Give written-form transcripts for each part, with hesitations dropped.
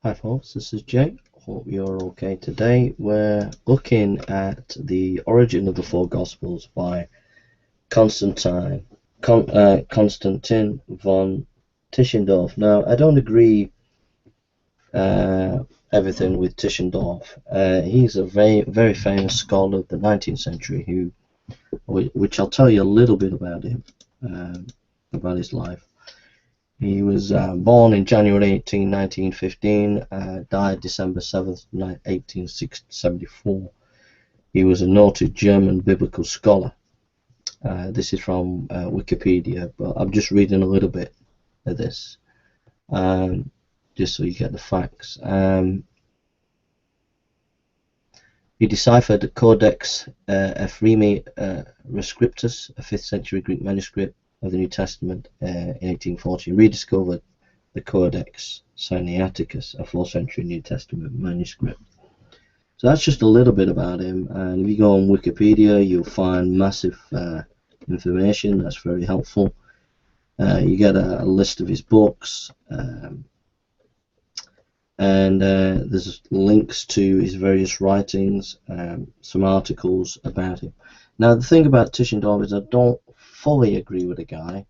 Hi folks, this is Jay. Hope you're okay today. We're looking at the origin of the four Gospels by Konstantin von Tischendorf. Now, I don't agree everything with Tischendorf. He's a very famous scholar of the 19th century which I'll tell you a little bit about him, about his life. He was born in January 18, 1915, died December 7th, 1874. He was a noted German biblical scholar. This is from Wikipedia, but I'm just reading a little bit of this, just so you get the facts. He deciphered the Codex Ephremi Rescriptus, a 5th century Greek manuscript of the New Testament in 1840, rediscovered the Codex Sinaiticus, a 4th century New Testament manuscript. So that's just a little bit about him, and if you go on Wikipedia you'll find massive information that's very helpful. You get a list of his books, and there's links to his various writings, some articles about him. Now the thing about Tischendorf is I don't fully agree with the guy.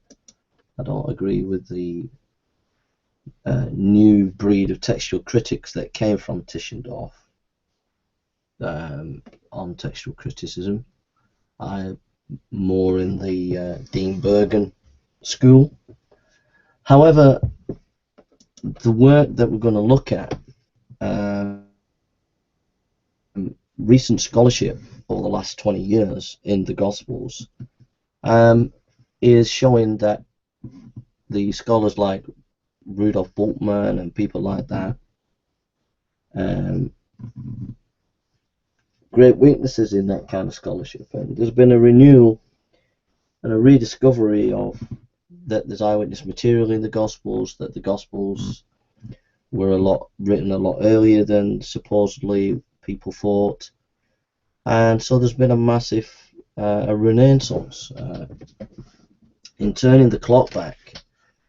I don't agree with the new breed of textual critics that came from Tischendorf on textual criticism. I'm more in the Dean Bergen school. However, the work that we're going to look at, recent scholarship over the last 20 years in the Gospels, is showing that the scholars like Rudolf Bultmann and people like that, great weaknesses in that kind of scholarship, and there's been a renewal and a rediscovery of that there's eyewitness material in the Gospels, that the Gospels were written a lot earlier than supposedly people thought, and so there's been a massive a renaissance in turning the clock back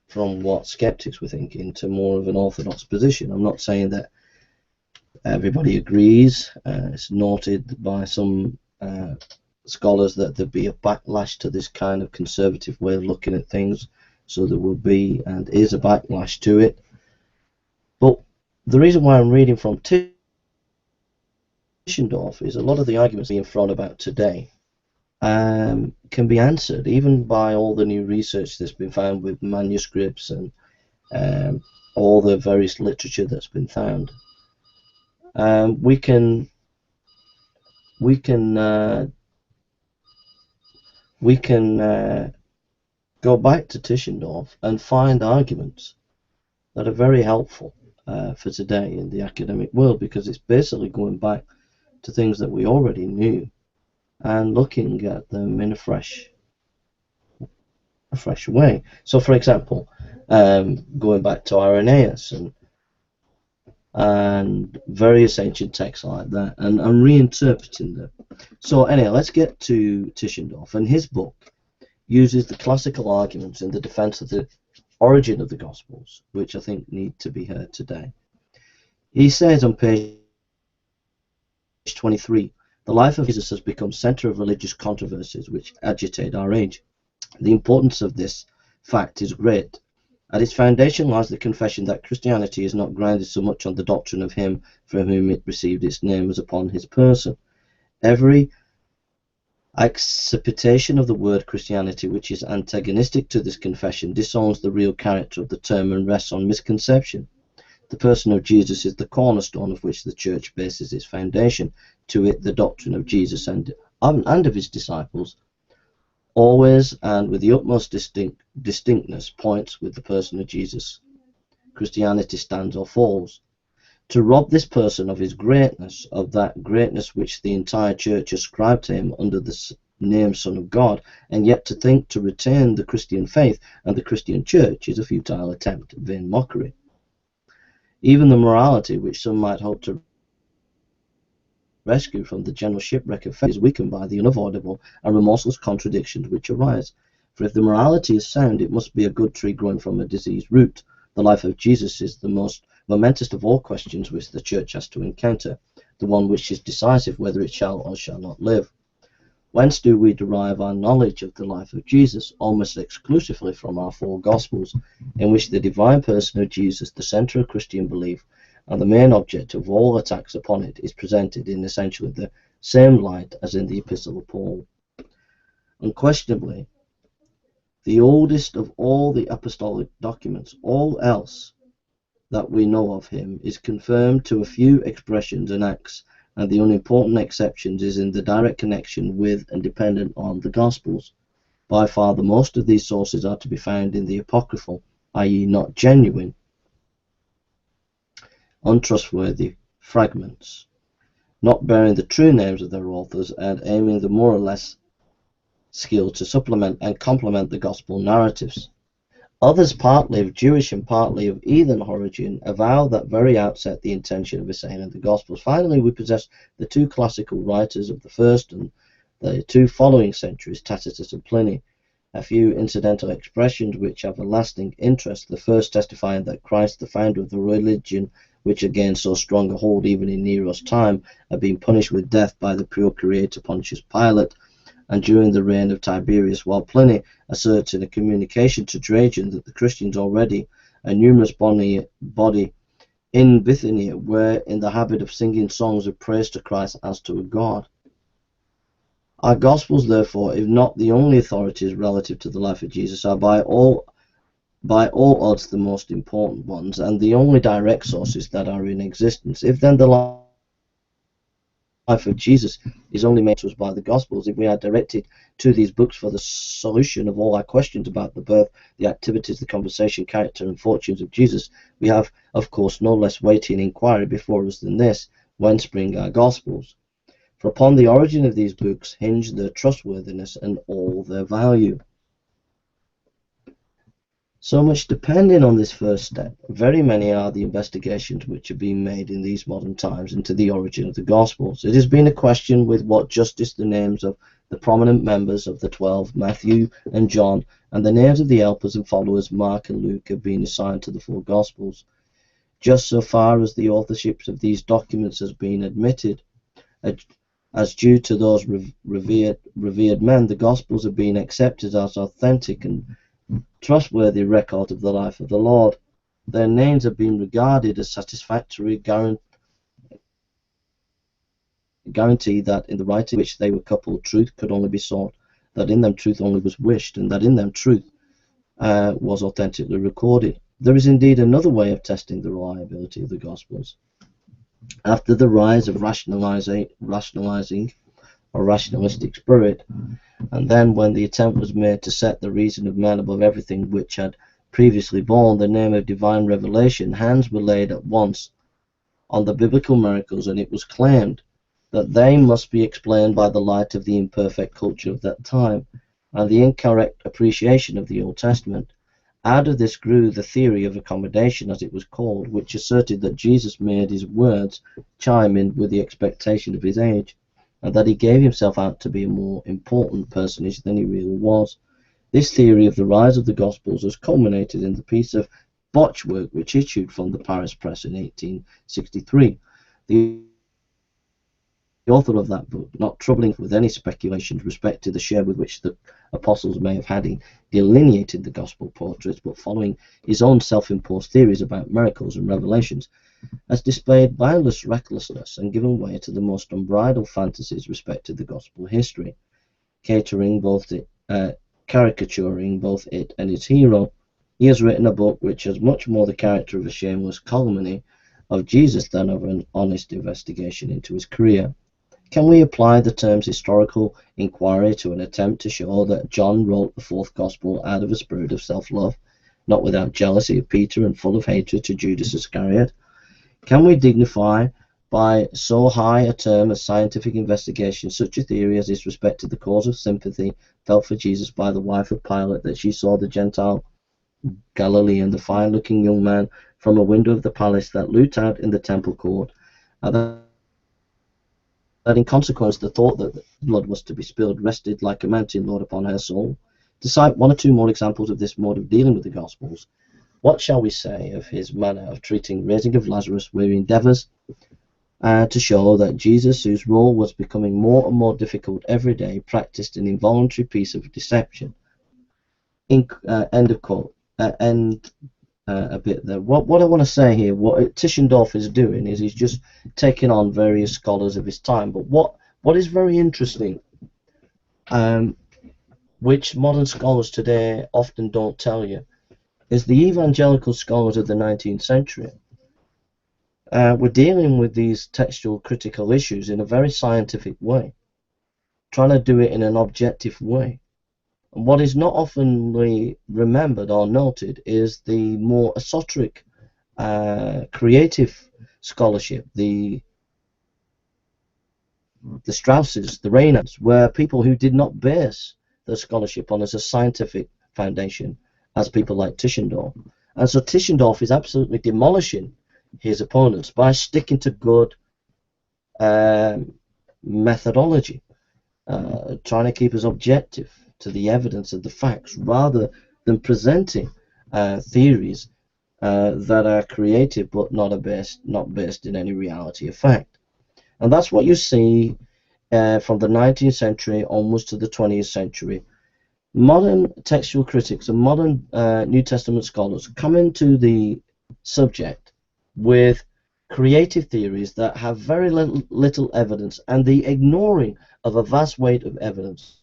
from what skeptics were thinking to more of an orthodox position. I'm not saying that everybody agrees. It's noted by some scholars that there'd be a backlash to this kind of conservative way of looking at things, so there will be and is a backlash to it. But the reason why I'm reading from Tischendorf is a lot of the arguments being thrown about today can be answered even by all the new research that's been found with manuscripts and all the various literature that's been found. We can go back to Tischendorf and find arguments that are very helpful for today in the academic world, because it's basically going back to things that we already knew and looking at them in a fresh way. So, for example, going back to Irenaeus and various ancient texts like that, and reinterpreting them. So anyway, let's get to Tischendorf, and his book uses the classical arguments in the defense of the origin of the Gospels, which I think need to be heard today. He says on page 23, the life of Jesus has become center of religious controversies which agitate our age. The importance of this fact is great. At its foundation lies the confession that Christianity is not grounded so much on the doctrine of him from whom it received its name as upon his person. Every acceptation of the word Christianity which is antagonistic to this confession disowns the real character of the term and rests on misconception. The person of Jesus is the cornerstone of which the church bases its foundation. To it the doctrine of Jesus and of his disciples always and with the utmost distinctness points with the person of Jesus. Christianity stands or falls. To rob this person of his greatness, of that greatness which the entire church ascribed to him under the name Son of God, and yet to think to retain the Christian faith and the Christian church is a futile attempt at vain mockery. Even the morality which some might hope to rescue from the general shipwreck of faith is weakened by the unavoidable and remorseless contradictions which arise. For if the morality is sound, it must be a good tree growing from a diseased root. The life of Jesus is the most momentous of all questions which the Church has to encounter, the one which is decisive whether it shall or shall not live. Whence do we derive our knowledge of the life of Jesus? Almost exclusively from our four Gospels, in which the divine person of Jesus, the centre of Christian belief, and the main object of all attacks upon it, is presented in essentially the same light as in the Epistle of Paul. Unquestionably, the oldest of all the apostolic documents, all else that we know of him is confirmed to a few expressions and acts, and the unimportant exceptions is in the direct connection with and dependent on the Gospels. By far the most of these sources are to be found in the apocryphal, i.e. not genuine, untrustworthy fragments, not bearing the true names of their authors and aiming the more or less skill to supplement and complement the Gospel narratives. Others, partly of Jewish and partly of heathen origin, avow that very outset the intention of assailing the Gospels. Finally, we possess the two classical writers of the first and the two following centuries, Tacitus and Pliny. A few incidental expressions which have a lasting interest, the first testifying that Christ, the founder of the religion which had gained so strong a hold even in Nero's time, had been punished with death by the procurator Pontius Pilate, and during the reign of Tiberius, while Pliny asserts in a communication to Trajan that the Christians already, a numerous body in Bithynia, were in the habit of singing songs of praise to Christ as to a god. Our Gospels, therefore, if not the only authorities relative to the life of Jesus, are by all odds the most important ones, and the only direct sources that are in existence. If then the life of Jesus is only made to us by the Gospels, if we are directed to these books for the solution of all our questions about the birth, the activities, the conversation, character, and fortunes of Jesus, we have, of course, no less weighty an inquiry before us than this: whence spring our Gospels? For upon the origin of these books hinge their trustworthiness and all their value. So much depending on this first step, very many are the investigations which have been made in these modern times into the origin of the Gospels. It has been a question with what justice the names of the prominent members of the 12, Matthew and John, and the names of the helpers and followers, Mark and Luke, have been assigned to the four Gospels. Just so far as the authorships of these documents has been admitted as due to those revered men, the Gospels have been accepted as authentic and trustworthy record of the life of the Lord. Their names have been regarded as satisfactory guarantee that in the writing which they were coupled, truth could only be sought, that in them truth only was wished, and that in them truth was authentically recorded. There is indeed another way of testing the reliability of the Gospels. After the rise of rationalizing or rationalistic spirit, and then when the attempt was made to set the reason of men above everything which had previously borne the name of divine revelation, hands were laid at once on the biblical miracles, and it was claimed that they must be explained by the light of the imperfect culture of that time and the incorrect appreciation of the Old Testament. Out of this grew the theory of accommodation, as it was called, which asserted that Jesus made his words chime in with the expectation of his age, and that he gave himself out to be a more important personage than he really was. This theory of the rise of the Gospels has culminated in the piece of botchwork which issued from the Paris press in 1863. The author of that book, not troubling with any speculations respecting the share with which the apostles may have had in delineated the gospel portraits, but following his own self-imposed theories about miracles and revelations, has displayed boundless recklessness and given way to the most unbridled fantasies respecting the gospel history, caricaturing both it and its hero. He has written a book which has much more the character of a shameless calumny of Jesus than of an honest investigation into his career. Can we apply the terms historical inquiry to an attempt to show that John wrote the fourth gospel out of a spirit of self-love, not without jealousy of Peter and full of hatred to Judas Iscariot? Can we dignify by so high a term as scientific investigation such a theory as is respected the cause of sympathy felt for Jesus by the wife of Pilate, that she saw the Gentile Galilean, the fine-looking young man, from a window of the palace that looked out in the temple court, and that in consequence the thought that blood was to be spilled rested like a mountain load upon her soul? To cite one or two more examples of this mode of dealing with the Gospels, What shall we say of his manner of treating raising of Lazarus, where he endeavours to show that Jesus, whose role was becoming more and more difficult every day, practiced an involuntary piece of deception? End of quote. End a bit there. What I want to say here, what Tischendorf is doing is he's just taking on various scholars of his time. But what is very interesting, which modern scholars today often don't tell you, is the evangelical scholars of the 19th century were dealing with these textual critical issues in a very scientific way, trying to do it in an objective way. And what is not often remembered or noted is the more esoteric, creative scholarship, the Strausses, the Reynolds, were people who did not base their scholarship on as a scientific foundation, as people like Tischendorf. And so Tischendorf is absolutely demolishing his opponents by sticking to good methodology, trying to keep us objective to the evidence of the facts, rather than presenting theories that are creative but not based in any reality of fact. And that's what you see from the 19th century onwards to the 20th century. Modern textual critics and modern New Testament scholars come into the subject with creative theories that have very little evidence and the ignoring of a vast weight of evidence.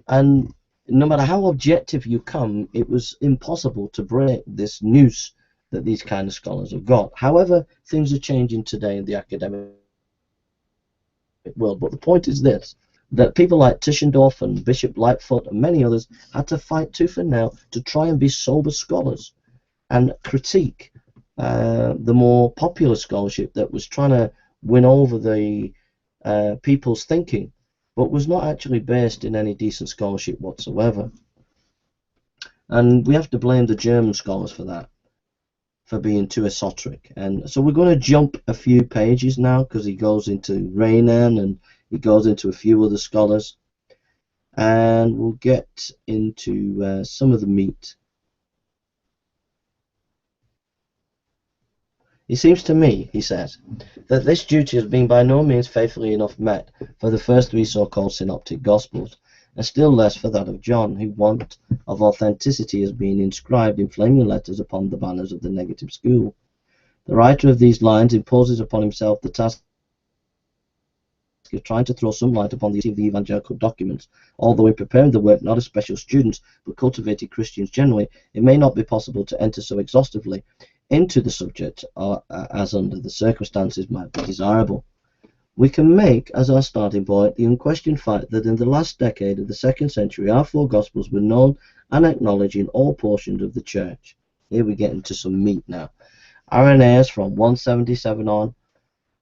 And no matter how objective you come, it was impossible to break this noose that these kind of scholars have got. However, things are changing today in the academic world. But the point is this, that people like Tischendorf and Bishop Lightfoot and many others had to fight tooth and nail to try and be sober scholars and critique the more popular scholarship that was trying to win over the people's thinking, but was not actually based in any decent scholarship whatsoever. And we have to blame the German scholars for that, for being too esoteric. And so we're going to jump a few pages now, because he goes into Renan and he goes into a few other scholars, and we'll get into some of the meat. It seems to me, he says, that this duty has been by no means faithfully enough met for the first three so-called synoptic gospels, and still less for that of John, whose want of authenticity has been inscribed in flaming letters upon the banners of the negative school. The writer of these lines imposes upon himself the task of trying to throw some light upon the evangelical documents, although in preparing the work not as special students but cultivated Christians generally, it may not be possible to enter so exhaustively into the subject as under the circumstances might be desirable. We can make as our starting point the unquestioned fact that in the last decade of the 2nd century our four Gospels were known and acknowledged in all portions of the Church. Here we get into some meat now. Irenaeus from 177 on,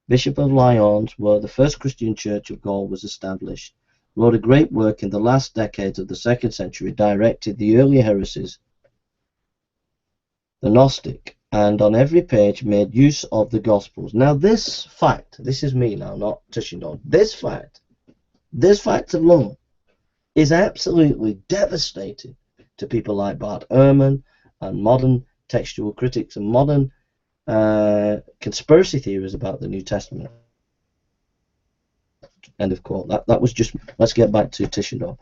Bishop of Lyons, where the first Christian Church of Gaul was established, wrote a great work in the last decades of the 2nd century, directed the early heresies, the Gnostic, and on every page made use of the Gospels. Now this fact, this is me now, not Tischendorf, this fact alone is absolutely devastating to people like Bart Ehrman and modern textual critics and modern conspiracy theories about the New Testament. End of quote. That was just, let's get back to Tischendorf.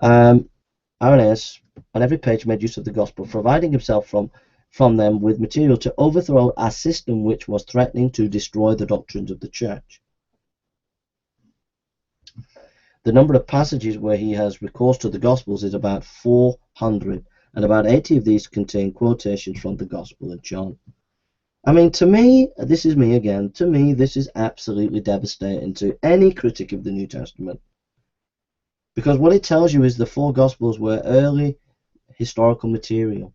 Irenaeus on every page made use of the Gospel, providing himself from them with material to overthrow a system which was threatening to destroy the doctrines of the Church. The number of passages where he has recourse to the Gospels is about 400, and about 80 of these contain quotations from the Gospel of John. I mean, to me, this is me again, to me this is absolutely devastating to any critic of the New Testament. Because what it tells you is the four Gospels were early historical material.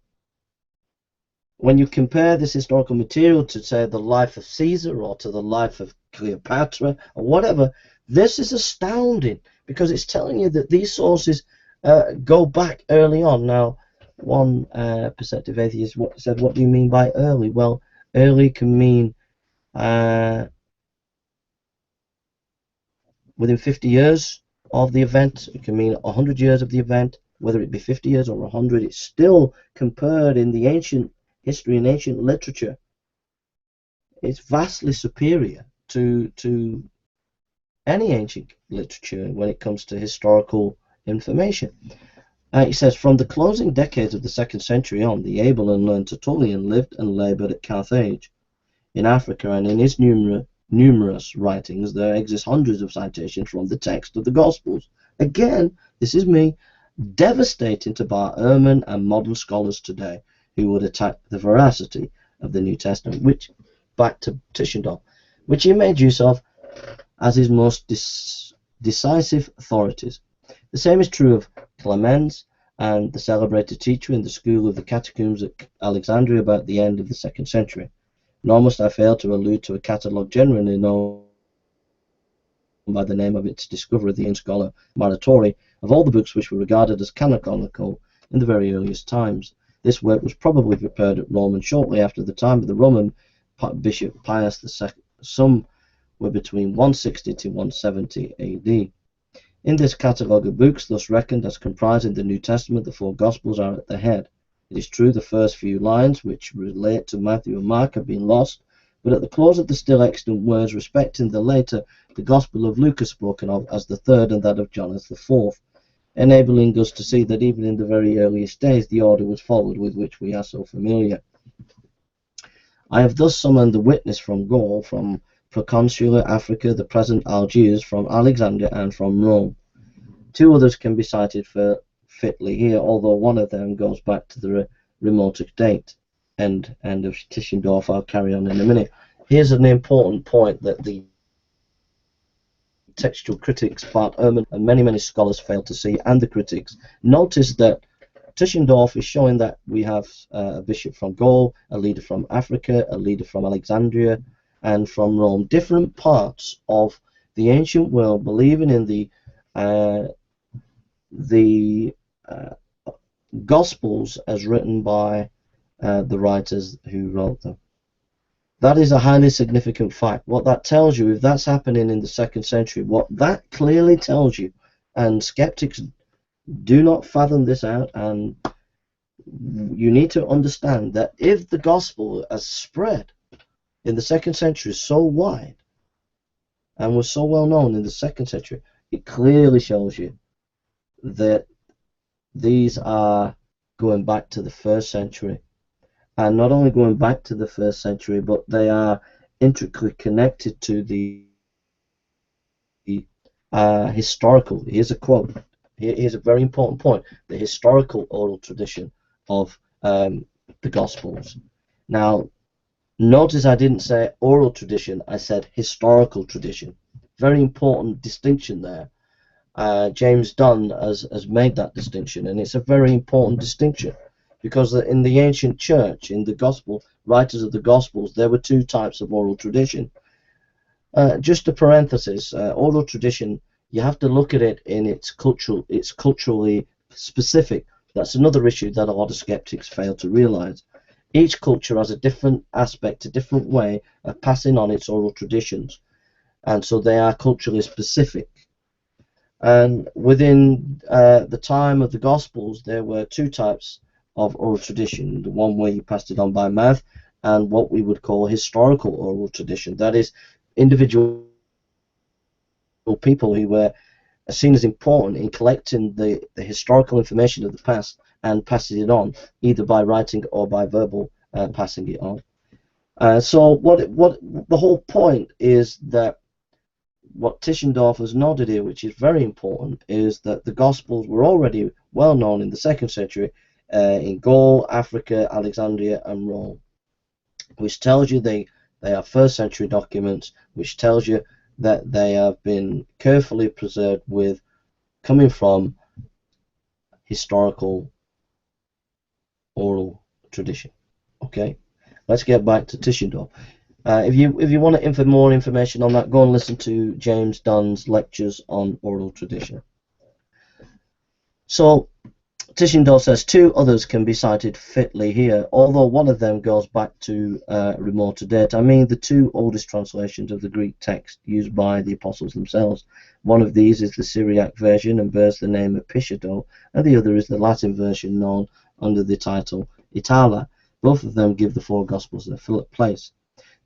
When you compare this historical material to, say, the life of Caesar or to the life of Cleopatra or whatever, this is astounding, because it's telling you that these sources go back early on. Now, one perceptive atheist said, what do you mean by early? Well, early can mean within 50 years of the event. It can mean 100 years of the event. whether it be 50 years or 100, it's still compared in the ancient history and ancient literature. It's vastly superior to any ancient literature when it comes to historical information. It says, from the closing decades of the 2nd century on, the able and learned Tertullian lived and labored at Carthage in Africa, and in his numerous writings there exist hundreds of citations from the text of the Gospels. Again, this is me, devastating to Bart Ehrman and modern scholars today who would attack the veracity of the New Testament, which, back to Tischendorf, which he made use of as his most decisive authorities. The same is true of Clemens and the celebrated teacher in the school of the Catacombs at Alexandria about the end of the 2nd century. Nor must I fail to allude to a catalogue generally known by the name of its discoverer, the ancient scholar Muratori, of all the books which were regarded as canonical in the very earliest times. This work was probably prepared at Rome and shortly after the time of the Roman Bishop Pius II. Some were between 160 to 170 AD. In this catalogue of books, thus reckoned as comprising the New Testament, the 4 Gospels are at the head. It is true the first few lines, which relate to Matthew and Mark, have been lost, but at the close of the still extant words respecting the later, the Gospel of Luke is spoken of as the 3rd and that of John as the 4th, enabling us to see that even in the very earliest days the order was followed with which we are so familiar. I have thus summoned the witness from Gaul, from Proconsular Africa, the present Algiers, from Alexandria, and from Rome. 2 others can be cited fitly here, although one of them goes back to the remoter date. End of Tischendorf. I'll carry on in a minute. Here's an important point that the textual critics, Bart Ehrman, and many scholars fail to see, and the critics. Notice that Tischendorf is showing that we have a bishop from Gaul, a leader from Africa, a leader from Alexandria, and from Rome. Different parts of the ancient world believing in the Gospels as written by the writers who wrote them. That is a highly significant fact. What that tells you, if that's happening in the 2nd century, what that clearly tells you, and skeptics do not fathom this out, and you need to understand that if the gospel has spread in the 2nd century so wide and was so well known in the 2nd century, it clearly shows you that these are going back to the 1st century. And not only going back to the 1st century, but they are intricately connected to the historical. Here's a quote. Here's a very important point. The historical oral tradition of the Gospels. Now, notice I didn't say oral tradition, I said historical tradition. Very important distinction there. James Dunn has made that distinction, and it's a very important distinction. Because in the ancient church, in the gospel, writers of the gospels, there were 2 types of oral tradition. Just a parenthesis, oral tradition, you have to look at it in it's culturally specific. That's another issue that a lot of skeptics fail to realize. Each culture has a different aspect, a different way of passing on its oral traditions, and so they are culturally specific. And within the time of the gospels, there were 2 types of oral tradition, the one where you passed it on by mouth, and what we would call historical oral tradition. That is, individual people who were seen as important in collecting the historical information of the past and passing it on, either by writing or by verbal passing it on. So what the whole point is that what Tischendorf has noted here, which is very important, is that the Gospels were already well known in the 2nd century in Gaul, Africa, Alexandria, and Rome, which tells you they are 1st century documents, which tells you that they have been carefully preserved with coming from historical oral tradition. Okay, let's get back to Tischendorf. If you want more information on that, go and listen to James Dunn's lectures on oral tradition. So Tischendorf says 2 others can be cited fitly here, although one of them goes back to remoter date. I mean the 2 oldest translations of the Greek text used by the apostles themselves. One of these is the Syriac version and bears the name of Piscido, and the other is the Latin version known under the title Itala. Both of them give the 4 Gospels their place.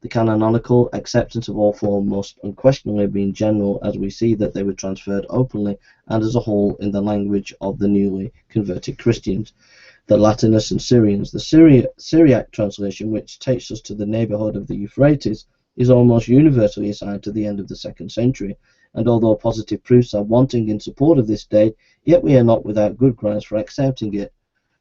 The canonical acceptance of all 4 must unquestionably be general, as we see that they were transferred openly and as a whole in the language of the newly converted Christians, the Latinists and Syrians. The Syriac translation, which takes us to the neighbourhood of the Euphrates, is almost universally assigned to the end of the 2nd century, and although positive proofs are wanting in support of this date, yet we are not without good grounds for accepting it.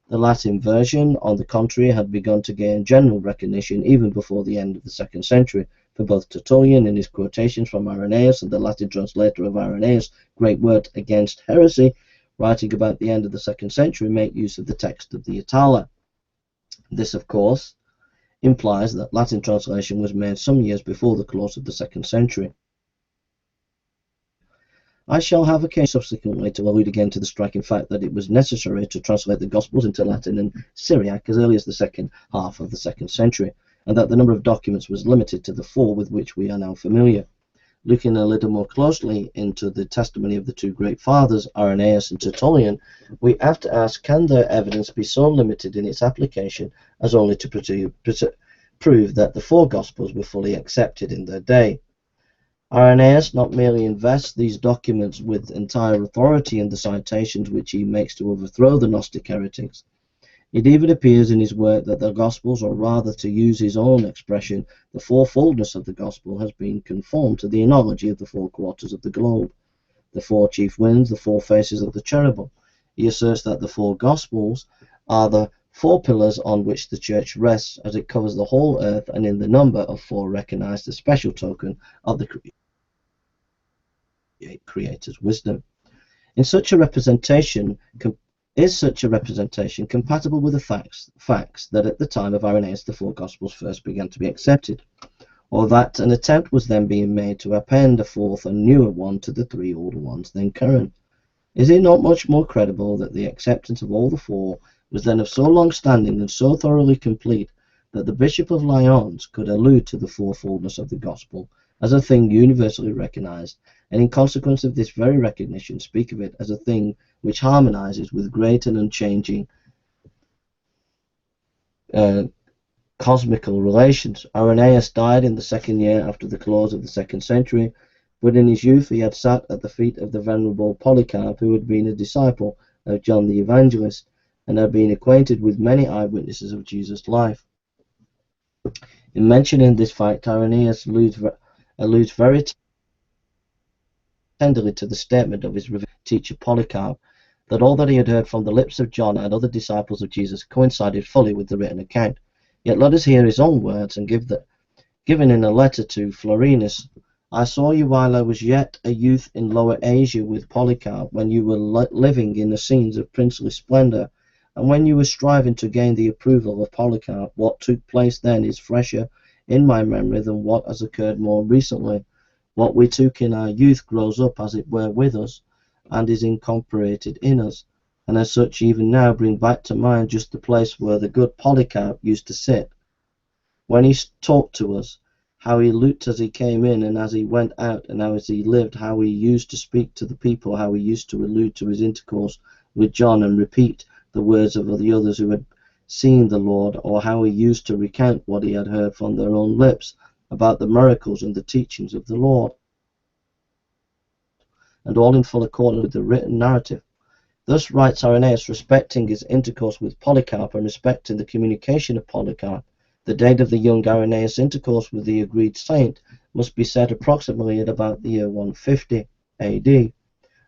The Latin version, on the contrary, had begun to gain general recognition even before the end of the 2nd century, for both Tertullian in his quotations from Irenaeus and the Latin translator of Irenaeus' great work against heresy, writing about the end of the 2nd century, make use of the text of the Itala. This, of course, implies that Latin translation was made some years before the close of the 2nd century. I shall have occasion subsequently to allude again to the striking fact that it was necessary to translate the Gospels into Latin and Syriac as early as the second half of the 2nd century, and that the number of documents was limited to the 4 with which we are now familiar. Looking a little more closely into the testimony of the 2 great fathers, Irenaeus and Tertullian, we have to ask, can their evidence be so limited in its application as only to prove that the 4 Gospels were fully accepted in their day? Irenaeus not merely invests these documents with entire authority in the citations which he makes to overthrow the Gnostic heretics. It even appears in his work that the Gospels, or rather to use his own expression, the fourfoldness of the Gospel has been conformed to the analogy of the 4 quarters of the globe, the 4 chief winds, the 4 faces of the cherubim. He asserts that the 4 Gospels are the 4 pillars on which the Church rests, as it covers the whole earth, and in the number of 4 recognized a special token of the Creator's wisdom. Is such a representation compatible with the facts that at the time of Irenaeus the 4 Gospels first began to be accepted, or that an attempt was then being made to append a 4th and newer one to the 3 older ones then current? Is it not much more credible that the acceptance of all the 4 was then of so long standing and so thoroughly complete that the Bishop of Lyons could allude to the fourfoldness of the Gospel as a thing universally recognized, and in consequence of this very recognition speak of it as a thing which harmonizes with great and unchanging cosmical relations? Irenaeus died in the 2nd year after the close of the 2nd century, but in his youth he had sat at the feet of the venerable Polycarp, who had been a disciple of John the Evangelist, and had been acquainted with many eyewitnesses of Jesus' life. In mentioning this fact, Irenaeus alludes very tenderly to the statement of his teacher Polycarp, that all that he had heard from the lips of John and other disciples of Jesus coincided fully with the written account. Yet let us hear his own words, and given in a letter to Florinus: I saw you while I was yet a youth in Lower Asia with Polycarp, when you were living in the scenes of princely splendour, and when you were striving to gain the approval of Polycarp. What took place then is fresher in my memory than what has occurred more recently. What we took in our youth grows up, as it were, with us, and is incorporated in us, and as such even now bring back to mind just the place where the good Polycarp used to sit, when he talked to us, how he looked as he came in and as he went out, and how as he lived, how he used to speak to the people, how he used to allude to his intercourse with John and repeat the words of the others who had seen the Lord, or how he used to recount what he had heard from their own lips about the miracles and the teachings of the Lord, and all in full accordance with the written narrative. Thus writes Irenaeus respecting his intercourse with Polycarp, and respecting the communication of Polycarp. The date of the young Irenaeus' intercourse with the agreed saint must be set approximately at about the year 150 AD.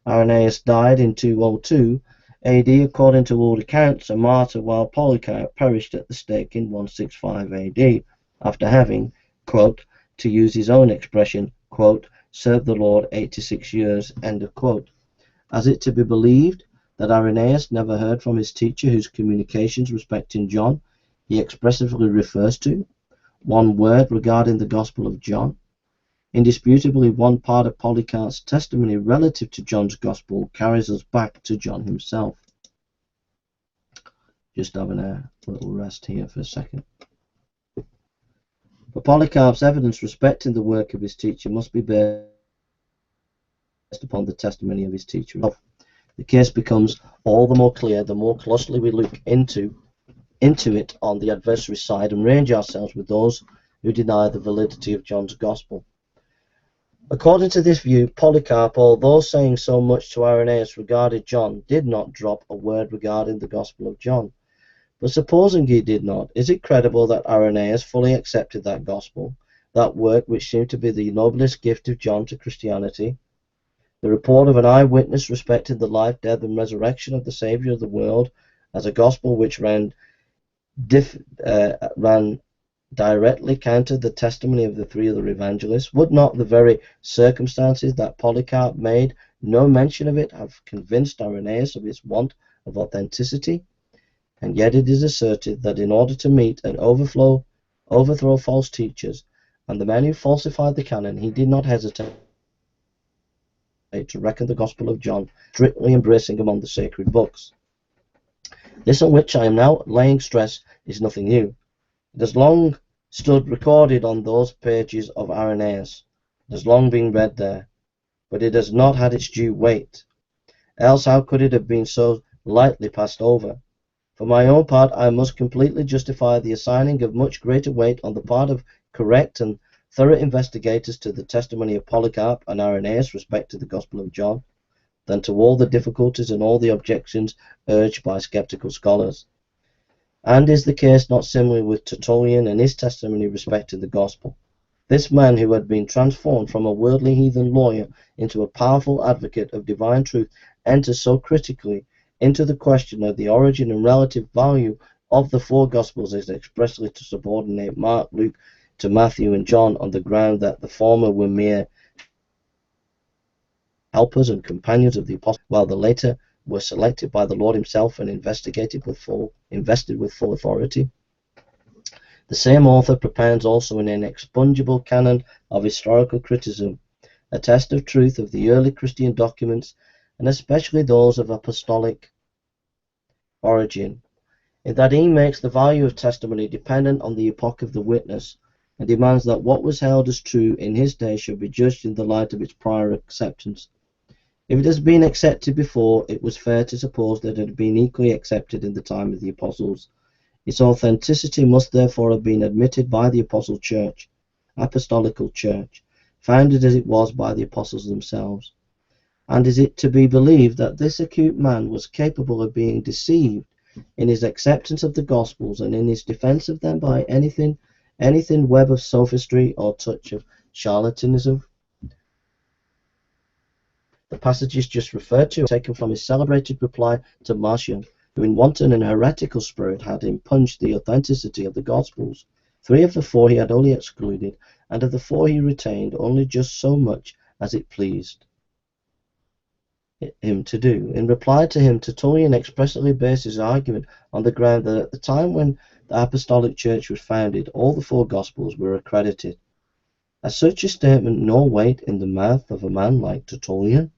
Irenaeus died in 202 AD, according to old accounts, a martyr, while Polycarp perished at the stake in 165 AD, after having, quote, to use his own expression, quote, served the Lord 86 years, end of quote. Is it to be believed that Irenaeus never heard from his teacher, whose communications respecting John he expressively refers to? One word regarding the Gospel of John? Indisputably, one part of Polycarp's testimony relative to John's Gospel carries us back to John himself. Just having a little rest here for a second. But Polycarp's evidence respecting the work of his teacher must be based upon the testimony of his teacher. The case becomes all the more clear the more closely we look into it on the adversary side and range ourselves with those who deny the validity of John's gospel. According to this view, Polycarp, although saying so much to Irenaeus regarding John, did not drop a word regarding the gospel of John. But supposing he did not, is it credible that Irenaeus fully accepted that gospel, that work which seemed to be the noblest gift of John to Christianity, the report of an eyewitness respecting the life, death, and resurrection of the Saviour of the world, as a gospel which ran directly counter the testimony of the three other evangelists? Would not the very circumstances that Polycarp made no mention of it have convinced Irenaeus of its want of authenticity? And yet it is asserted that in order to meet and overthrow false teachers and the men who falsified the canon, he did not hesitate to reckon the Gospel of John strictly embracing among the sacred books. This on which I am now laying stress is nothing new. It has long stood recorded on those pages of Irenaeus. It has long been read there, but it has not had its due weight. Else how could it have been so lightly passed over? For my own part, I must completely justify the assigning of much greater weight on the part of correct and thorough investigators to the testimony of Polycarp and Irenaeus respecting the Gospel of John, than to all the difficulties and all the objections urged by skeptical scholars. And is the case not similar with Tertullian and his testimony respecting the Gospel? This man, who had been transformed from a worldly heathen lawyer into a powerful advocate of divine truth, enters so critically into the question of the origin and relative value of the four Gospels as expressly to subordinate Mark, Luke to Matthew and John on the ground that the former were mere helpers and companions of the apostles, while the later were selected by the Lord himself and invested with full authority. The same author propounds also an inexpugnable canon of historical criticism, a test of truth of the early Christian documents, and especially those of apostolic origin, in that he makes the value of testimony dependent on the epoch of the witness, and demands that what was held as true in his day should be judged in the light of its prior acceptance. If it has been accepted before, it was fair to suppose that it had been equally accepted in the time of the apostles. Its authenticity must therefore have been admitted by the apostolical church, founded as it was by the apostles themselves. And is it to be believed that this acute man was capable of being deceived in his acceptance of the Gospels and in his defense of them by anything web of sophistry or touch of charlatanism? The passages just referred to are taken from his celebrated reply to Marcion, who in wanton and heretical spirit had impuged the authenticity of the Gospels. 3 of the 4 he had only excluded, and of the 4 he retained only just so much as it pleased him to do. In reply to him, Tertullian expressly based his argument on the ground that at the time when the Apostolic Church was founded, all the 4 Gospels were accredited. Has such a statement no weight in the mouth of a man like Tertullian,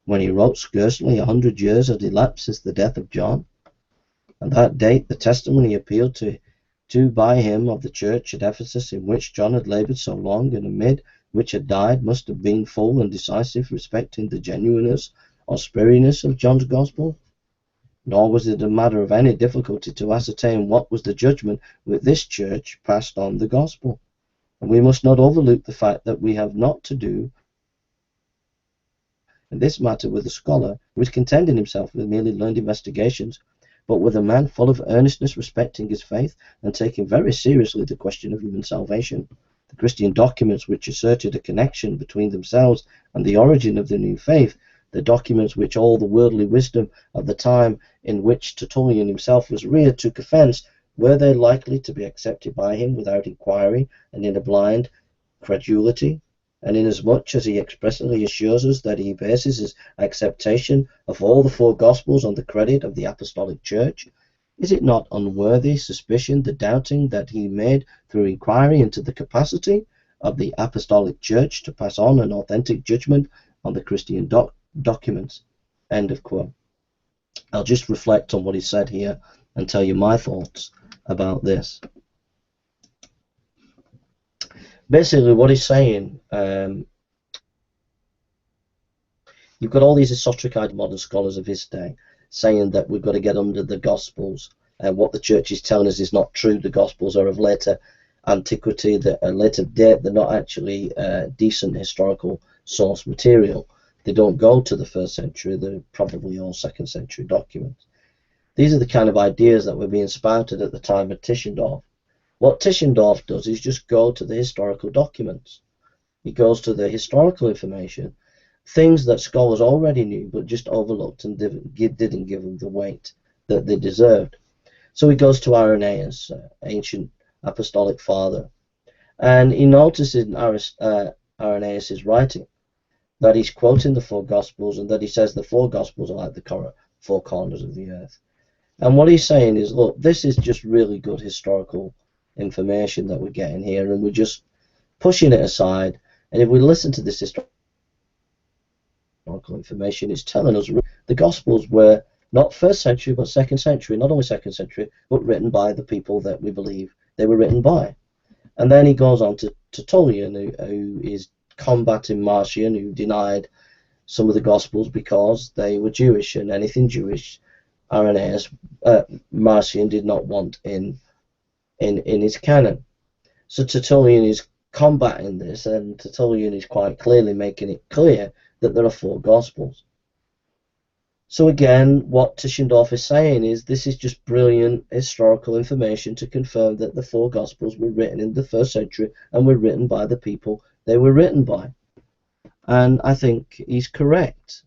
when he wrote scarcely 100 years had elapsed since the death of John? At that date, the testimony appealed to by him of the church at Ephesus, in which John had laboured so long and amid which had died, must have been full and decisive respecting the genuineness or spurious of John's Gospel. Nor was it a matter of any difficulty to ascertain what was the judgment with this church passed on the Gospel. And we must not overlook the fact that we have not to do in this matter with a scholar who is contenting himself with merely learned investigations, but with a man full of earnestness respecting his faith and taking very seriously the question of human salvation. The Christian documents which asserted a connection between themselves and the origin of the new faith, the documents which all the worldly wisdom of the time in which Tertullian himself was reared took offence, were they likely to be accepted by him without inquiry and in a blind credulity? And inasmuch as he expressly assures us that he bases his acceptation of all the 4 Gospels on the credit of the Apostolic Church, is it not unworthy suspicion the doubting that he made through inquiry into the capacity of the Apostolic Church to pass on an authentic judgment on the Christian documents? End of quote. I'll just reflect on what he said here and tell you my thoughts about this. Basically, what he's saying, you've got all these esoteric modern scholars of his day saying that we've got to get under the Gospels, and what the church is telling us is not true. The Gospels are of later antiquity, a later date. They're not actually decent historical source material. They don't go to the 1st century. They're probably all 2nd century documents. These are the kind of ideas that were being spouted at the time of Tischendorf. What Tischendorf does is just go to the historical documents. He goes to the historical information, things that scholars already knew but just overlooked and didn't give them the weight that they deserved. So he goes to Irenaeus, ancient apostolic father, and he notices in Irenaeus' writing that he's quoting the 4 Gospels, and that he says the 4 Gospels are like the 4 corners of the earth. And what he's saying is, look, this is just really good historical information that we're getting here, and we're just pushing it aside. And if we listen to this historical information, it's telling us the Gospels were not 1st century but 2nd century, not only 2nd century, but written by the people that we believe they were written by. And then he goes on to Tertullian, who is combating Marcion, who denied some of the Gospels because they were Jewish, and anything Jewish, Marcion did not want in his canon. So Tertullian is combating this, and Tertullian is quite clearly making it clear that there are 4 Gospels. So again, what Tischendorf is saying is this is just brilliant historical information to confirm that the 4 Gospels were written in the 1st century and were written by the people they were written by. And I think he's correct.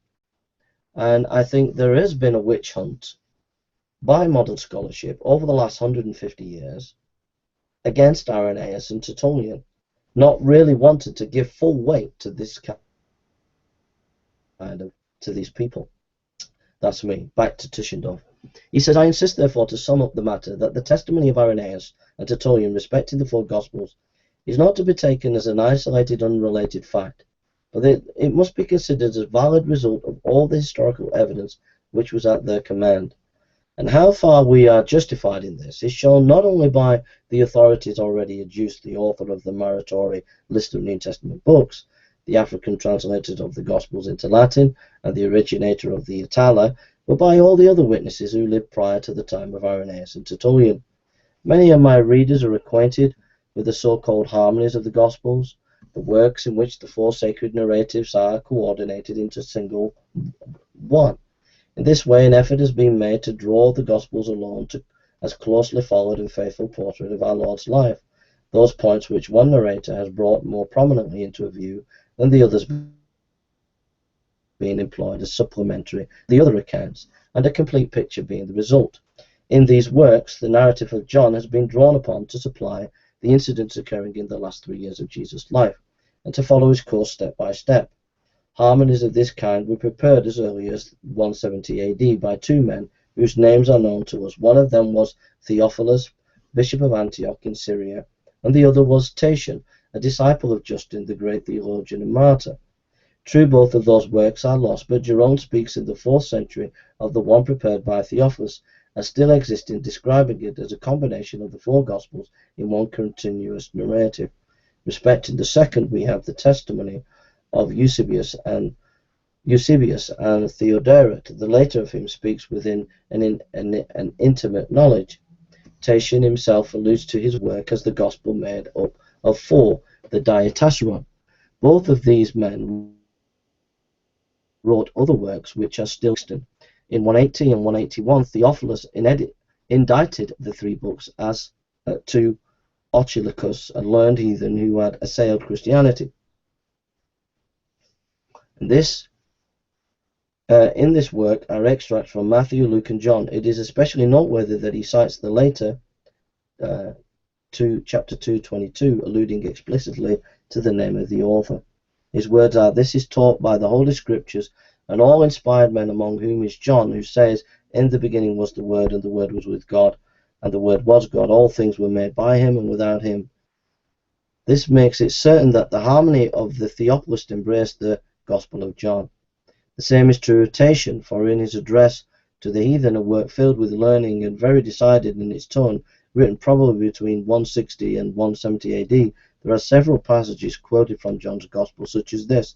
And I think there has been a witch hunt by modern scholarship over the last 150 years against Irenaeus and Tertullian, not really wanting to give full weight to this kind of, to these people. That's me. Back to Tischendorf. He says, I insist, therefore, to sum up the matter, that the testimony of Irenaeus and Tertullian respecting the 4 Gospels is not to be taken as an isolated, unrelated fact, but it must be considered as a valid result of all the historical evidence which was at their command. And how far we are justified in this is shown not only by the authorities already adduced, the author of the Martori list of New Testament books, the African translators of the Gospels into Latin, and the originator of the Itala, but by all the other witnesses who lived prior to the time of Irenaeus and Tertullian. Many of my readers are acquainted with the so-called harmonies of the Gospels, the works in which the 4 sacred narratives are coordinated into single one. In this way, an effort has been made to draw the Gospels alone to as closely followed and faithful portrait of our Lord's life, those points which one narrator has brought more prominently into view than the others being employed as supplementary the other accounts, and a complete picture being the result. In these works, the narrative of John has been drawn upon to supply the incidents occurring in the last 3 years of Jesus' life, and to follow his course step by step. Harmonies of this kind were prepared as early as 170 AD by 2 men whose names are known to us. One of them was Theophilus, Bishop of Antioch in Syria, and the other was Tatian, a disciple of Justin, the great theologian and martyr. True, both of those works are lost, but Jerome speaks in the 4th century of the one prepared by Theophilus as still existing, describing it as a combination of the 4 Gospels in one continuous narrative. Respecting the second, we have the testimony of Eusebius and Theodoret. The later of him speaks within an intimate knowledge. Tatian himself alludes to his work as the Gospel made up of 4, the Diatessaron. Both of these men wrote other works which are still extant. In 180 and 181, Theophilus indicted the 3 books as to Orchilochus, a learned heathen who had assailed Christianity. And in this work are extracts from Matthew, Luke, and John. It is especially noteworthy that he cites the later chapter 2:22, alluding explicitly to the name of the author. His words are, "This is taught by the Holy Scriptures, and all inspired men, among whom is John, who says, In the beginning was the Word, and the Word was with God, and the Word was God. All things were made by him, and without him." This makes it certain that the harmony of the Theophilus embraced the Gospel of John. The same is true of Tatian, for in his address To the heathen, a work filled with learning and very decided in its tone, written probably between 160 and 170 AD, there are several passages quoted from John's Gospel, such as this: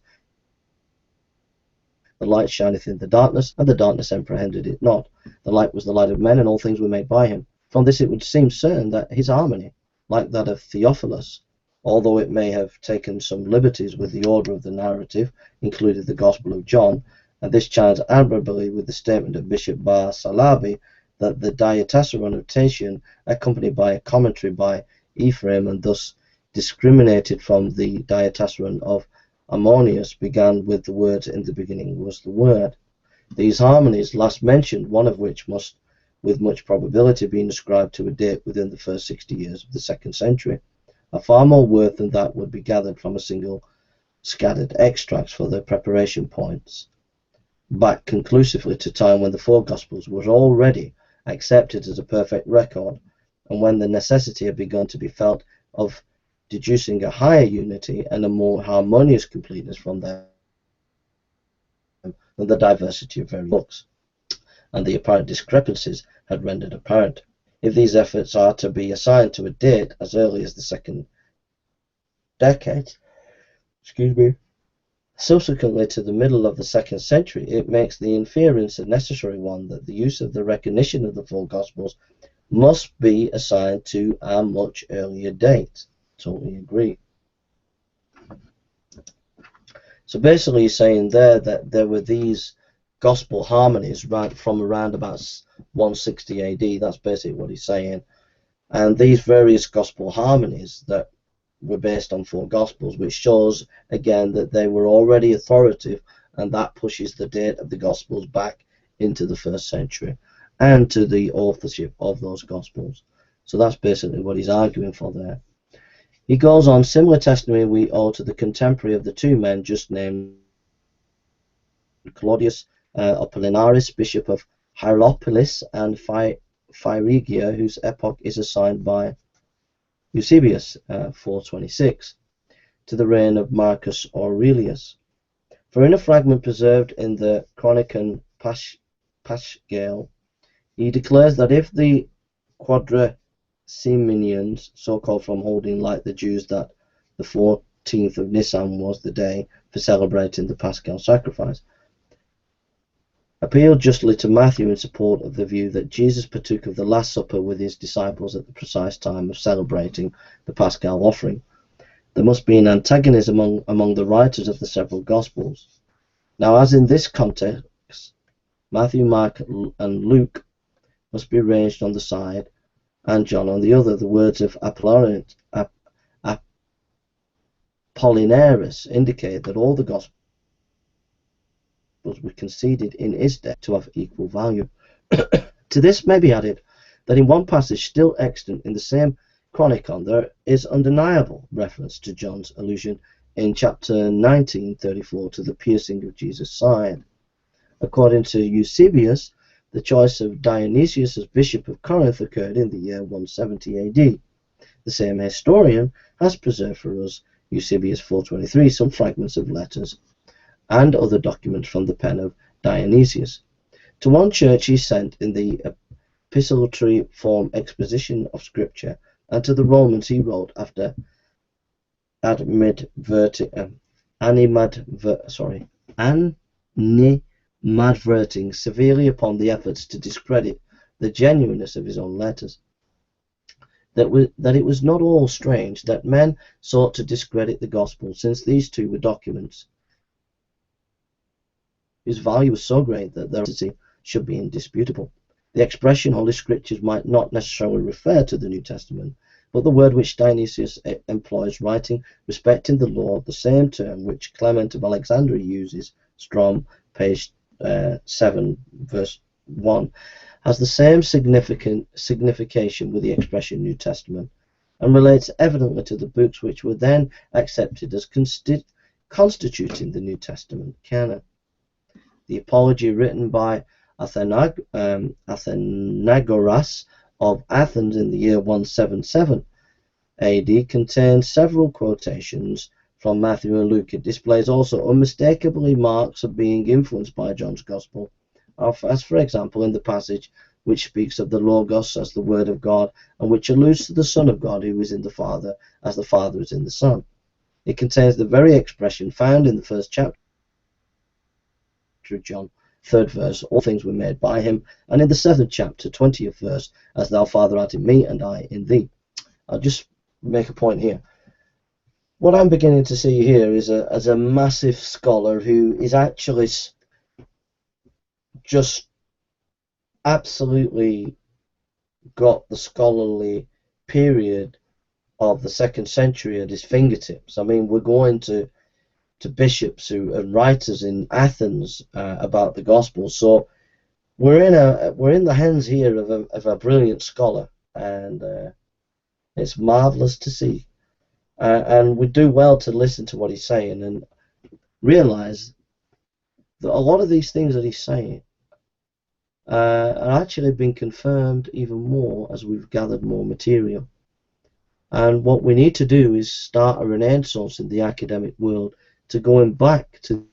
"The light shineth in the darkness, and the darkness comprehended it not. The light was the light of men, and all things were made by him." From this it would seem certain that his harmony, like that of Theophilus, although it may have taken some liberties with the order of the narrative, included the Gospel of John, and this chimes admirably with the statement of Bishop Bar Salabi that the Diatessaron of Tatian, accompanied by a commentary by Ephraim and thus discriminated from the Diatessaron of Ammonius, began with the words, "In the beginning was the Word." These harmonies last mentioned, one of which must with much probability be ascribed to a date within the first 60 years of the 2nd century, are far more worth than that would be gathered from a single scattered extracts for their preparation points back conclusively to time when the 4 Gospels were already accepted as a perfect record, and when the necessity had begun to be felt of deducing a higher unity and a more harmonious completeness from them than the diversity of various books, and the apparent discrepancies had rendered apparent. If these efforts are to be assigned to a date as early as the 2nd decade, subsequently to the middle of the 2nd century, it makes the inference a necessary one that the use of the recognition of the 4 Gospels must be assigned to a much earlier date. Totally agree. So basically he's saying there that there were these gospel harmonies right from around about 160 AD. That's basically what he's saying. And these various gospel harmonies that were based on 4 Gospels, which shows again that they were already authoritative, and that pushes the date of the Gospels back into the 1st century and to the authorship of those Gospels. So that's basically what he's arguing for there. He goes on, similar testimony we owe to the contemporary of the 2 men just named, Claudius Apollinaris, Bishop of Hierapolis and Phrygia, whose epoch is assigned by Eusebius, 426, to the reign of Marcus Aurelius. For in a fragment preserved in the Chronicon Paschal, he declares that if the Quadrisimenians, so called from holding like the Jews that the 14th of Nisan was the day for celebrating the Paschal sacrifice, appealed justly to Matthew in support of the view that Jesus partook of the Last Supper with his disciples at the precise time of celebrating the Paschal offering. There must be an antagonism among the writers of the several Gospels. Now, as in this context, Matthew, Mark, and Luke must be arranged on the side, and John on the other. The words of Apollinaris indicate that all the Gospels were conceded in his day to have equal value. To this may be added that in one passage still extant in the same Chronicon there is undeniable reference to John's allusion in chapter 19:34 to the piercing of Jesus' side. According to Eusebius, the choice of Dionysius as Bishop of Corinth occurred in the year 170 AD. The same historian has preserved for us, Eusebius 423, some fragments of letters and other documents from the pen of Dionysius. To one church he sent in the epistolary form exposition of Scripture, and to the Romans he wrote after animadverting severely upon the efforts to discredit the genuineness of his own letters. That it was not all strange that men sought to discredit the gospel, since these 2 were documents whose value was so great that their authenticity should be indisputable. The expression Holy Scriptures might not necessarily refer to the New Testament, but the word which Dionysius employs writing respecting the law, the same term which Clement of Alexandria uses, Strom, page 7, verse 1, has the same signification with the expression New Testament, and relates evidently to the books which were then accepted as constituting the New Testament canon. The Apology, written by Athenagoras of Athens in the year 177 AD, contains several quotations from Matthew and Luke. It displays also unmistakably marks of being influenced by John's Gospel, as for example in the passage which speaks of the Logos as the Word of God, and which alludes to the Son of God who is in the Father, as the Father is in the Son. It contains the very expression found in the first chapter of John, 3rd verse, all things were made by him, and in the 7th chapter, 20th verse, as thou, Father, art in me, and I in thee. I'll just make a point here. What I'm beginning to see here is as a massive scholar who is actually just absolutely got the scholarly period of the 2nd century at his fingertips. I mean, we're going to bishops and writers in Athens about the gospel, so we're in the hands here of a brilliant scholar, and it's marvelous to see. And we do well to listen to what he's saying and realize that a lot of these things that he's saying are actually being confirmed even more as we've gathered more material. And what we need to do is start a renaissance in the academic world to going back to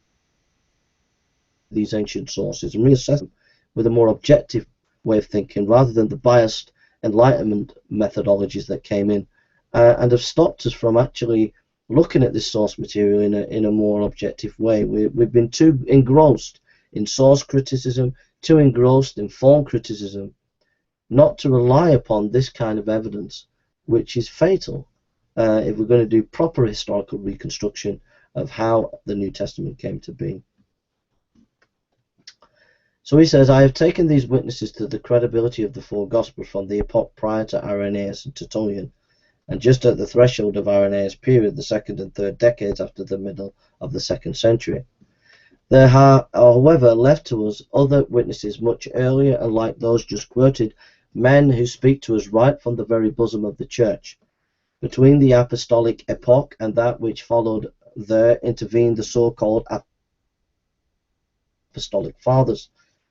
these ancient sources and reassess them with a more objective way of thinking rather than the biased Enlightenment methodologies that came in and have stopped us from actually looking at this source material in a more objective way. We've been too engrossed in source criticism, too engrossed in form criticism, not to rely upon this kind of evidence, which is fatal if we're going to do proper historical reconstruction of how the New Testament came to be. So he says, I have taken these witnesses to the credibility of the four Gospels from the epoch prior to Irenaeus and Tertullian, and just at the threshold of Irenaeus' period, the 2nd and 3rd decades after the middle of the 2nd century. There are, however, left to us other witnesses much earlier, and like those just quoted, men who speak to us right from the very bosom of the Church. Between the apostolic epoch and that which followed there intervened the so-called apostolic fathers.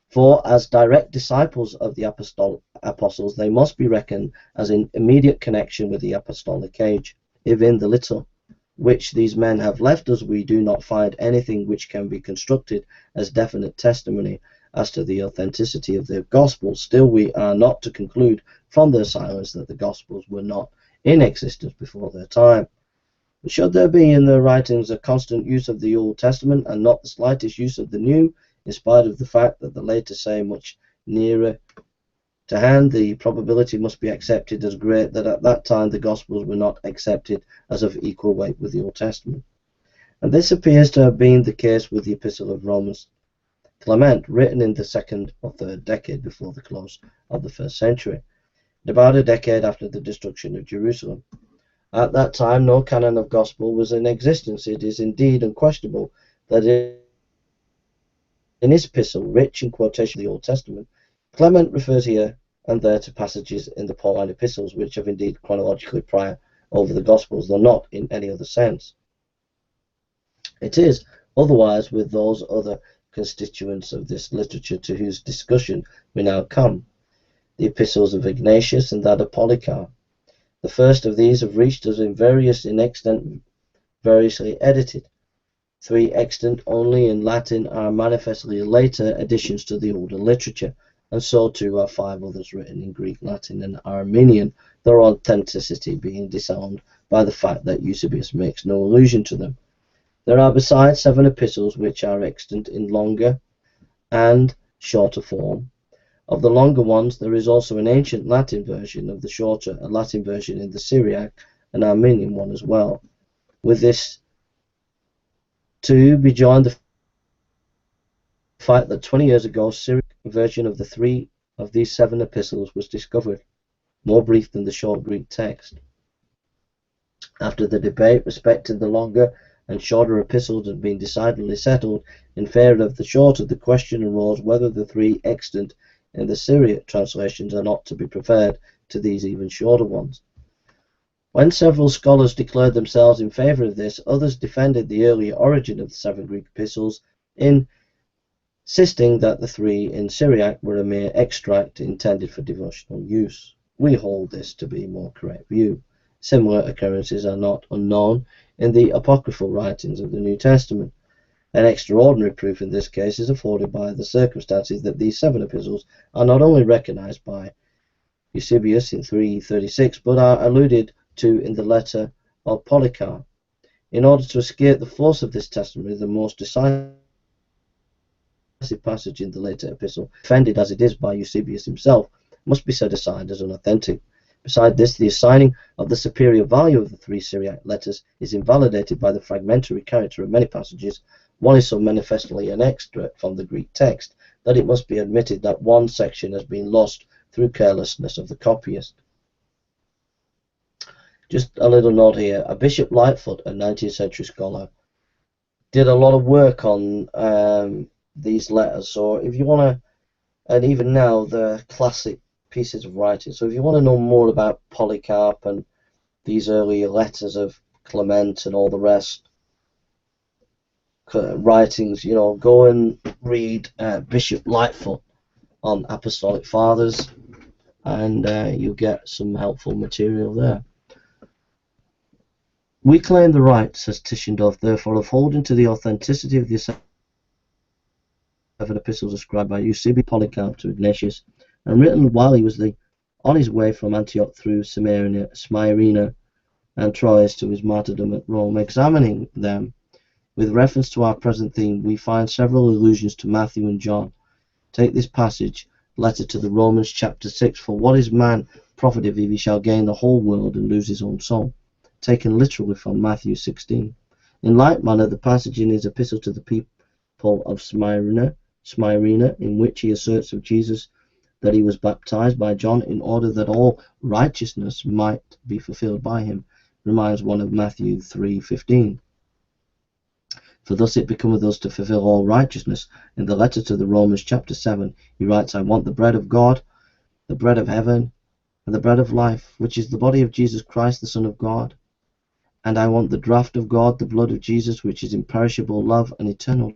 For as direct disciples of the apostles, they must be reckoned as in immediate connection with the apostolic age. If in the little which these men have left us we do not find anything which can be constructed as definite testimony as to the authenticity of the Gospels, still we are not to conclude from their silence that the Gospels were not in existence before their time. But should there be in their writings a constant use of the Old Testament and not the slightest use of the New, in spite of the fact that the later say much nearer to hand, the probability must be accepted as great that at that time the Gospels were not accepted as of equal weight with the Old Testament. And this appears to have been the case with the Epistle of Romans Clement, written in the 2nd or 3rd decade before the close of the 1st century, about a decade after the destruction of Jerusalem. At that time no canon of Gospel was in existence. It is indeed unquestionable that in his epistle, rich in quotation of the Old Testament, Clement refers here and there to passages in the Pauline epistles which have indeed chronologically prior over the Gospels, though not in any other sense. It is otherwise with those other constituents of this literature to whose discussion we now come, the epistles of Ignatius and that of Polycarp. The first of these have reached us in extent variously edited. 3 extant only in Latin are manifestly later additions to the older literature, and so too are 5 others written in Greek, Latin, and Armenian, their authenticity being disowned by the fact that Eusebius makes no allusion to them. There are besides 7 epistles which are extant in longer and shorter form. Of the longer ones, there is also an ancient Latin version of the shorter, a Latin version in the Syriac, an Armenian one as well. With this to be joined the fact that 20 years ago, Syriac version of the 3 of these 7 epistles was discovered, more brief than the short Greek text. After the debate respecting the longer and shorter epistles had been decidedly settled in favour of the shorter, the question arose whether the 3 extant in the Syriac translations are not to be preferred to these even shorter ones. When several scholars declared themselves in favour of this, others defended the earlier origin of the 7 Greek epistles, insisting that the 3 in Syriac were a mere extract intended for devotional use. We hold this to be a more correct view. Similar occurrences are not unknown in the apocryphal writings of the New Testament. An extraordinary proof in this case is afforded by the circumstances that these 7 epistles are not only recognized by Eusebius in 336, but are alluded to in the letter of Polycarp. In order to escape the force of this testimony, the most decisive passage in the later epistle, defended as it is by Eusebius himself, must be set aside as unauthentic. Besides this, the assigning of the superior value of the 3 Syriac letters is invalidated by the fragmentary character of many passages. One is so manifestly an extract from the Greek text that it must be admitted that one section has been lost through carelessness of the copyist. Just a little note here. A Bishop Lightfoot, a 19th century scholar, did a lot of work on these letters. So if you want to, and even now, they're classic pieces of writing. So if you want to know more about Polycarp and these earlier letters of Clement and all the rest, writings, you know, go and read Bishop Lightfoot on Apostolic Fathers, and you'll get some helpful material there. We claim the right, says Tischendorf, therefore, of holding to the authenticity of the 7 epistles ascribed by Eusebius Polycarp to Ignatius, and written while he was on his way from Antioch through Smyrna and Troas to his martyrdom at Rome. Examining them with reference to our present theme, we find several allusions to Matthew and John. Take this passage, letter to the Romans, chapter 6, for what is man profited if he shall gain the whole world and lose his own soul? Taken literally from Matthew 16. In like manner, the passage in his epistle to the people of Smyrna, in which he asserts of Jesus that he was baptized by John in order that all righteousness might be fulfilled by him, reminds one of Matthew 3:15. For thus it becometh us to fulfill all righteousness. In the letter to the Romans, chapter 7, he writes, I want the bread of God, the bread of heaven, and the bread of life, which is the body of Jesus Christ, the Son of God. And I want the draught of God, the blood of Jesus, which is imperishable love and eternal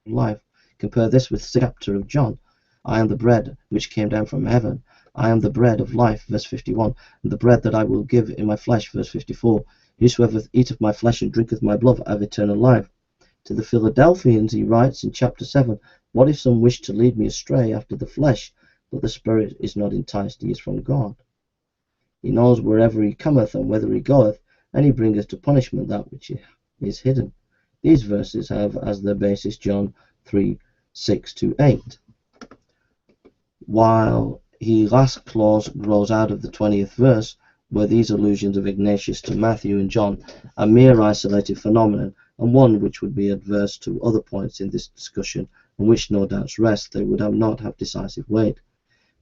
life. Compare this with the chapter of John. I am the bread which came down from heaven. I am the bread of life, verse 51, and the bread that I will give in my flesh, verse 54. Whosoever eateth my flesh and drinketh my blood have eternal life. To the Philadelphians he writes in chapter 7, what if some wish to lead me astray after the flesh, but the spirit is not enticed, he is from God. He knows wherever he cometh and whither he goeth, and he bringeth to punishment that which is hidden. These verses have as their basis John 3:6-8. While the last clause grows out of the 20th verse, were these allusions of Ignatius to Matthew and John a mere isolated phenomenon, and one which would be adverse to other points in this discussion, on which no doubts rest, they would not have decisive weight.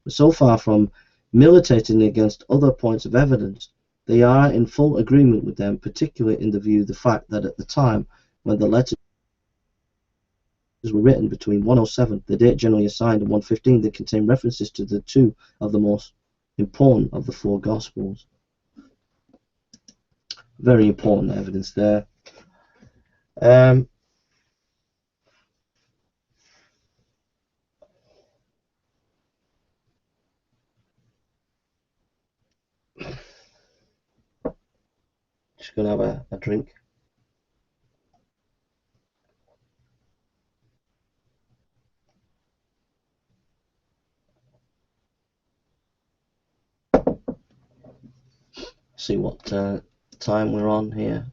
But so far from militating against other points of evidence, they are in full agreement with them, particularly in the view of the fact that at the time when the letters were written between 107, the date generally assigned, and 115, they contain references to the 2 of the most important of the 4 Gospels. Very important evidence there. Just going to have a drink. See what time we're on here.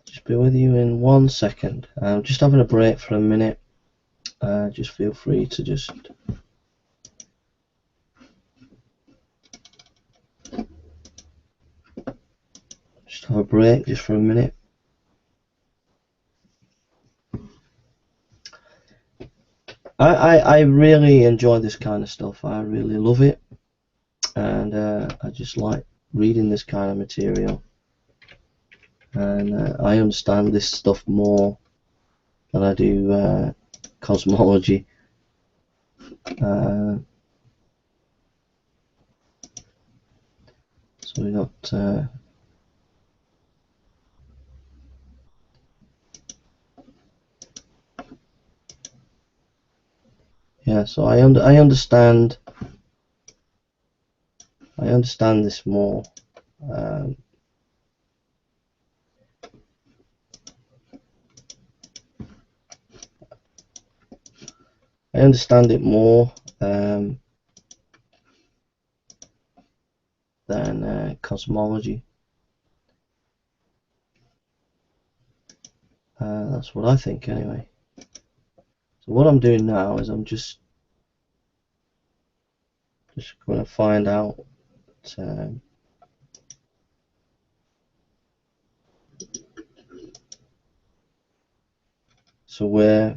Just be with you in 1 second. I'm just having a break for a minute. Just feel free to just have a break just for a minute. I really enjoy this kind of stuff. I really love it, and I just like reading this kind of material, and I understand this stuff more than I do cosmology. So we got yeah. So I understand this more. I understand it more than cosmology. That's what I think anyway. So what I'm doing now is I'm just going to find out so we're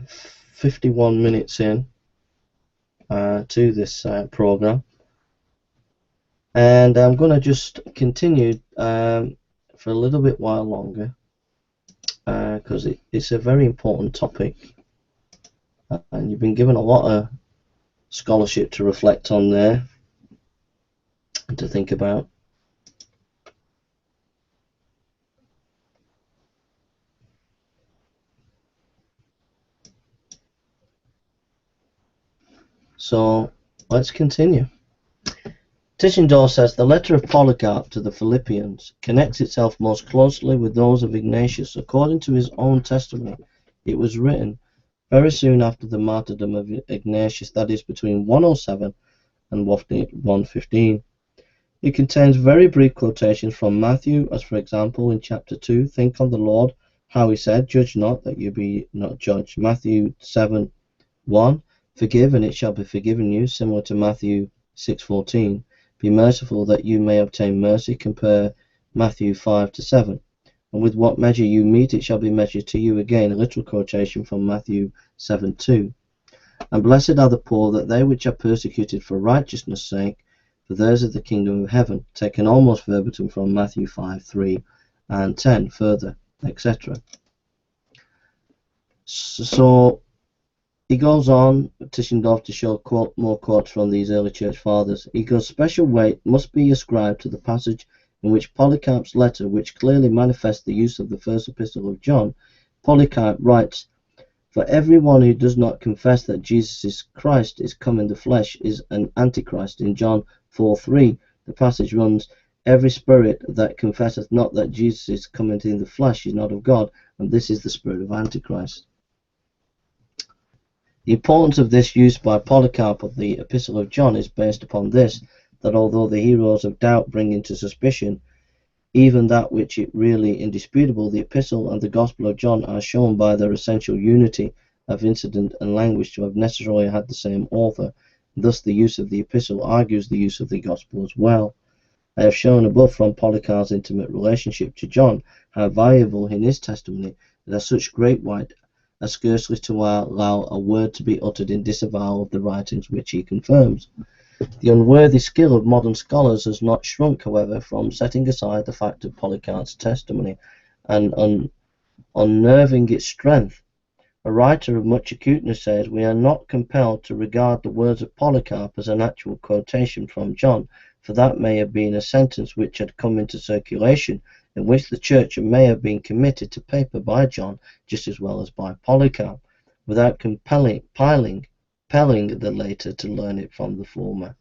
51 minutes in to this program, and I'm going to just continue for a little bit while longer because it's a very important topic, and you've been given a lot of scholarship to reflect on there and to think about. So let's continue. Tischendorf says the letter of Polycarp to the Philippians connects itself most closely with those of Ignatius. According to his own testimony, it was written very soon after the martyrdom of Ignatius, that is between 107 and 115. It contains very brief quotations from Matthew, as for example in chapter 2, think on the Lord, how he said, judge not that you be not judged. Matthew 7:1, forgive and it shall be forgiven you, similar to Matthew 6:14. Be merciful that you may obtain mercy, compare Matthew 5-7. And with what measure you meet, it shall be measured to you. Again, a literal quotation from Matthew 7:2. And blessed are the poor, that they which are persecuted for righteousness' sake, for theirs is the kingdom of heaven. Taken almost verbatim from Matthew 5:3 and 10, further, etc. So he goes on, Tischendorf, to show more quotes from these early church fathers. He goes, special weight must be ascribed to the passage in which Polycarp's letter, which clearly manifests the use of the first epistle of John. Polycarp writes, for everyone who does not confess that Jesus is Christ is come in the flesh is an antichrist. In John 4:3, the passage runs, every spirit that confesseth not that Jesus is come in the flesh is not of God, and this is the spirit of Antichrist. The importance of this use by Polycarp of the Epistle of John is based upon this, that although the heroes of doubt bring into suspicion even that which is really indisputable, the Epistle and the Gospel of John are shown by their essential unity of incident and language to have necessarily had the same author. Thus the use of the Epistle argues the use of the Gospel as well. I have shown above from Polycarp's intimate relationship to John how valuable in his testimony it has such great weight as scarcely to allow a word to be uttered in disavowal of the writings which he confirms. The unworthy skill of modern scholars has not shrunk, however, from setting aside the fact of Polycarp's testimony and unnerving its strength. A writer of much acuteness says, we are not compelled to regard the words of Polycarp as an actual quotation from John, for that may have been a sentence which had come into circulation, in which the church may have been committed to paper by John just as well as by Polycarp, without compelling the later to learn it from the former.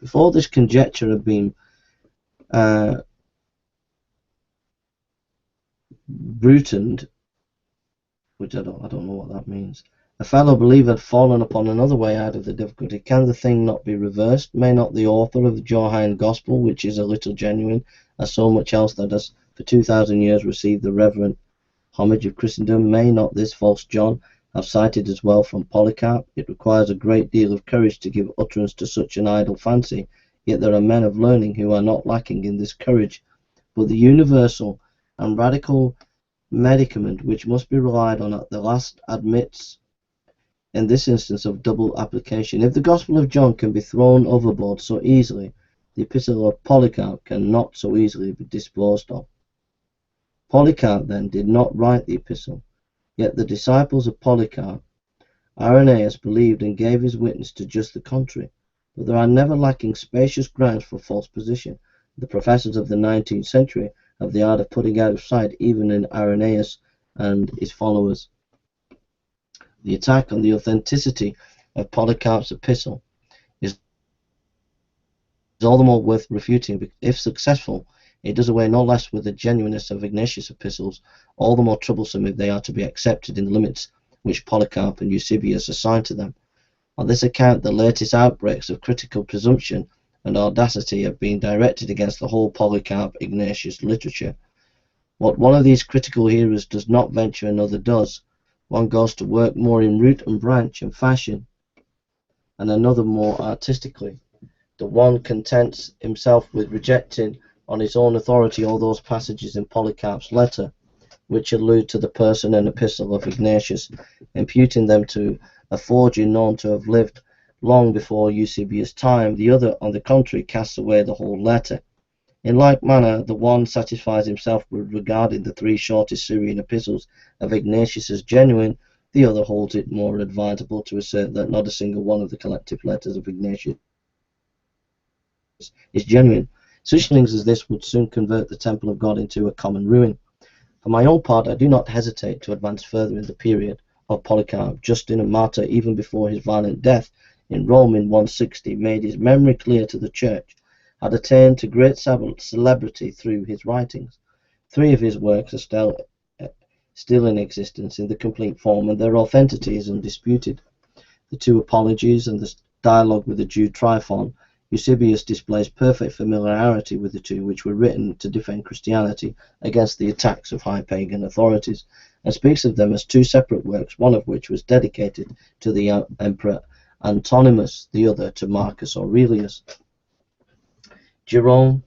Before this conjecture had been brutened, which I don't know what that means, a fellow believer had fallen upon another way out of the difficulty. Can the thing not be reversed? May not the author of the Johannine Gospel, which is a little genuine, as so much else that has for 2,000 years received the reverent homage of Christendom, may not this false John have cited as well from Polycarp? It requires a great deal of courage to give utterance to such an idle fancy, yet there are men of learning who are not lacking in this courage. But the universal and radical medicament which must be relied on at the last admits in this instance of double application. If the Gospel of John can be thrown overboard so easily, the Epistle of Polycarp can not so easily be disposed of. Polycarp then did not write the Epistle, yet the disciples of Polycarp Irenaeus believed and gave his witness to just the contrary, but there are never lacking spacious grounds for false position. The professors of the 19th century have the art of putting out of sight even in Irenaeus and his followers. The attack on the authenticity of Polycarp's epistle is all the more worth refuting. If successful, it does away no less with the genuineness of Ignatius' epistles, all the more troublesome if they are to be accepted in the limits which Polycarp and Eusebius assigned to them. On this account, the latest outbreaks of critical presumption and audacity have been directed against the whole Polycarp-Ignatius literature. What one of these critical hearers does not venture, another does. One goes to work more in root and branch and fashion, and another more artistically. The one contents himself with rejecting on his own authority all those passages in Polycarp's letter which allude to the person and epistle of Ignatius, imputing them to a forger known to have lived long before Eusebius' time. The other, on the contrary, casts away the whole letter. In like manner, the one satisfies himself with regarding the 3 shortest Syrian epistles of Ignatius as genuine, the other holds it more advisable to assert that not a single one of the collective letters of Ignatius is genuine. Such things as this would soon convert the temple of God into a common ruin. For my own part, I do not hesitate to advance further in the period of Polycarp. Justin, a martyr even before his violent death in Rome in 160, made his memory clear to the church, had attained to great celebrity through his writings. 3 of his works are still in existence in the complete form, and their authenticity is undisputed. The 2 Apologies and the dialogue with the Jew Tryphon. Eusebius displays perfect familiarity with the 2, which were written to defend Christianity against the attacks of high pagan authorities, and speaks of them as 2 separate works, one of which was dedicated to the Emperor Antonimus, the other to Marcus Aurelius. Jerome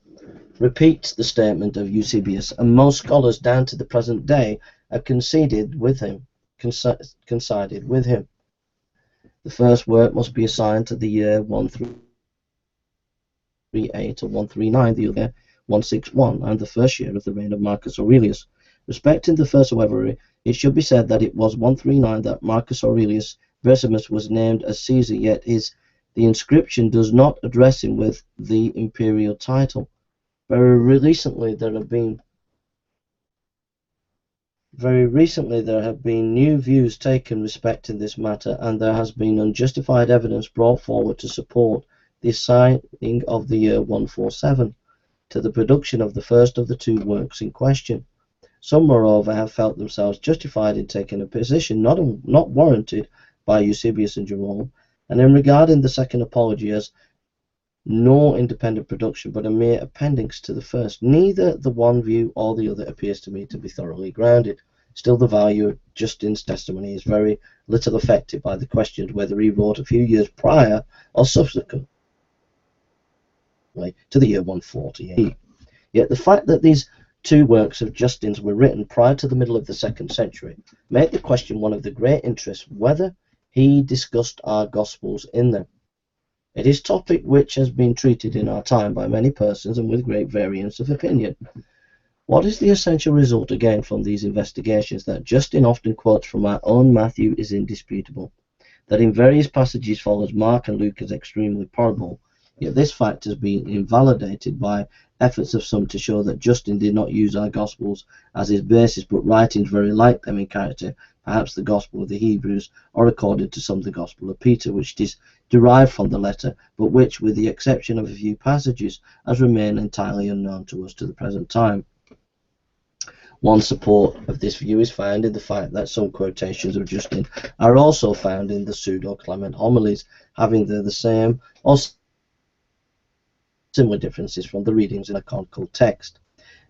repeats the statement of Eusebius, and most scholars down to the present day have coincided with him. The first work must be assigned to the year 138 or 139, the other 161, and the first year of the reign of Marcus Aurelius. Respecting the first, however, it should be said that it was 139 that Marcus Aurelius Vercimus was named as Caesar, yet the inscription does not address him with the imperial title. Very recently there have been new views taken respecting this matter, and there has been unjustified evidence brought forward to support the assigning of the year 147 to the production of the first of the 2 works in question. Some, moreover, have felt themselves justified in taking a position not warranted by Eusebius and Jerome, and in regarding the second Apology as no independent production but a mere appendix to the first. Neither the one view or the other appears to me to be thoroughly grounded. Still, the value of Justin's testimony is very little affected by the question whether he wrote a few years prior or subsequently to the year 148. Yet the fact that these 2 works of Justin's were written prior to the middle of the 2nd century make the question one of the great interest whether he discussed our Gospels in them. It is a topic which has been treated in our time by many persons and with great variance of opinion. What is the essential result again from these investigations? That Justin often quotes from our own Matthew is indisputable. That in various passages follows Mark and Luke is extremely probable. Yet this fact has been invalidated by efforts of some to show that Justin did not use our Gospels as his basis, but writings very like them in character, perhaps the Gospel of the Hebrews, or according to some the Gospel of Peter, which is derived from the letter, but which, with the exception of a few passages, has remained entirely unknown to us to the present time. One support of this view is found in the fact that some quotations of Justin are also found in the Pseudo-Clement homilies, having the same or similar differences from the readings in a canonical text.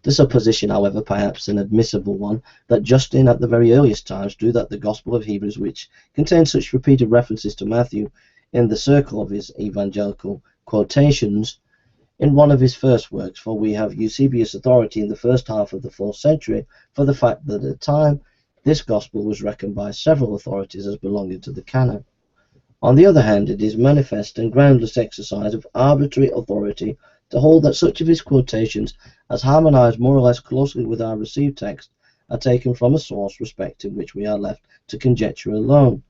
The supposition, however, perhaps an admissible one, that Justin at the very earliest times drew that the Gospel of Hebrews, which contains such repeated references to Matthew in the circle of his evangelical quotations, in one of his first works, for we have Eusebius' authority in the first half of the 4th century for the fact that at the time this Gospel was reckoned by several authorities as belonging to the canon. On the other hand, it is manifest and groundless exercise of arbitrary authority to hold that such of his quotations as harmonize more or less closely with our received text are taken from a source respecting which we are left to conjecture alone.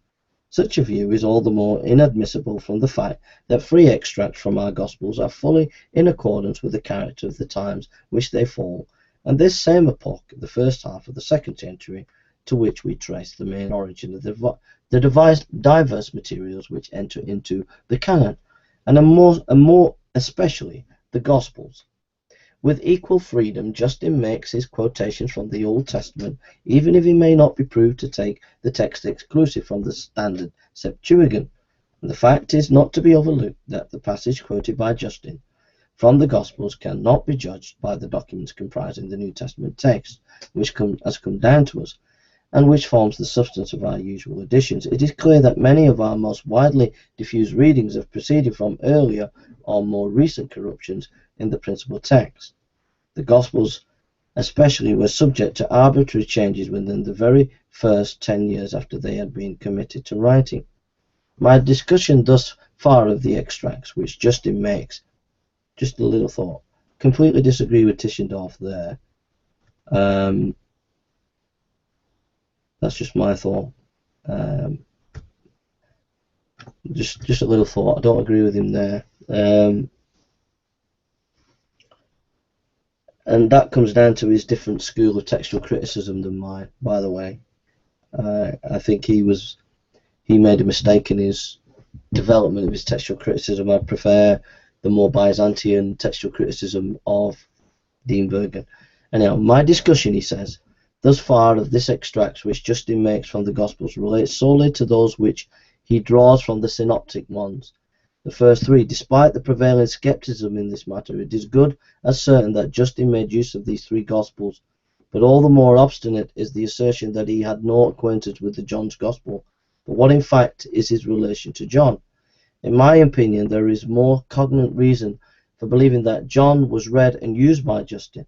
Such a view is all the more inadmissible from the fact that free extracts from our Gospels are fully in accordance with the character of the times which they fall, and this same epoch, the first half of the 2nd century, to which we trace the main origin of the diverse materials which enter into the canon, and more especially the Gospels. With equal freedom, Justin makes his quotations from the Old Testament, even if he may not be proved to take the text exclusive from the standard Septuagint. And the fact is not to be overlooked that the passage quoted by Justin from the Gospels cannot be judged by the documents comprising the New Testament text, which has come down to us, and which forms the substance of our usual editions. It is clear that many of our most widely diffused readings have proceeded from earlier or more recent corruptions in the principal text. The Gospels especially were subject to arbitrary changes within the very first 10 years after they had been committed to writing. My discussion thus far of the extracts which Justin makes, just a little thought, completely disagree with Tischendorf there. That's just my thought. Just a little thought. I don't agree with him there. And that comes down to his different school of textual criticism than mine, by the way. I think he made a mistake in his development of his textual criticism. I prefer the more Byzantine textual criticism of Dean Bergen. Anyhow, my discussion, he says, thus far of this extract which Justin makes from the Gospels relates solely to those which he draws from the synoptic ones. The first three, despite the prevailing skepticism in this matter, it is good as certain that Justin made use of these three Gospels, but all the more obstinate is the assertion that he had no acquaintance with the John's Gospel, but what in fact is his relation to John. In my opinion, there is more cognate reason for believing that John was read and used by Justin.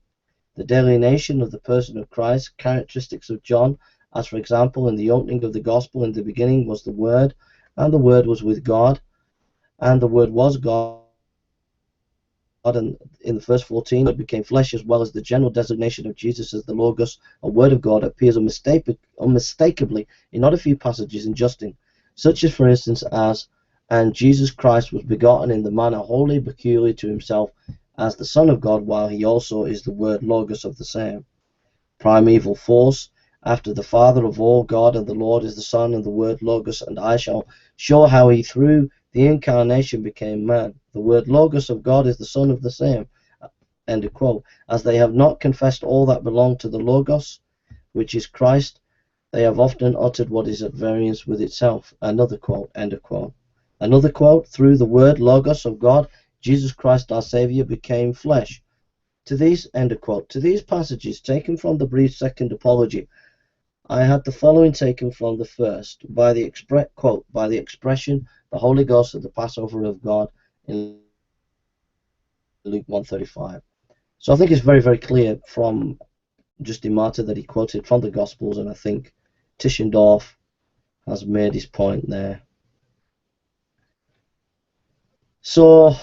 The delineation of the person of Christ, characteristics of John, as for example in the opening of the Gospel, in the beginning was the Word, and the Word was with God, and the Word was God, and in the verse 14 it became flesh, as well as the general designation of Jesus as the Logos, a Word of God, appears unmistakably in not a few passages in Justin, such as for instance as, and Jesus Christ was begotten in the manner wholly peculiar to himself as the Son of God, while he also is the Word Logos of the same. Primeval force, after the Father of all God, and the Lord is the Son and the Word Logos, and I shall show how he through the incarnation became man. The Word Logos of God is the Son of the same. End of quote. As they have not confessed all that belong to the Logos, which is Christ, they have often uttered what is at variance with itself. Another quote. End of quote. Another quote. Through the Word Logos of God, Jesus Christ our Saviour became flesh. To these, end of quote, to these passages taken from the brief second apology, I had the following taken from the first, by the expression, the Holy Ghost at the Passover of God in Luke 1:35. So I think it's very, very clear from Justin Martyr that he quoted from the Gospels, and I think Tischendorf has made his point there. So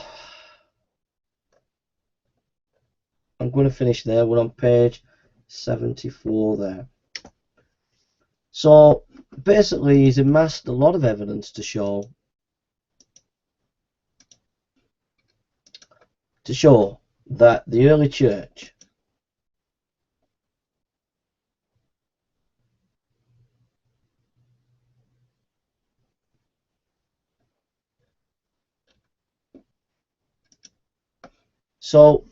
I'm going to finish there. We're on page 74 there. So basically he's amassed a lot of evidence to show that the early church so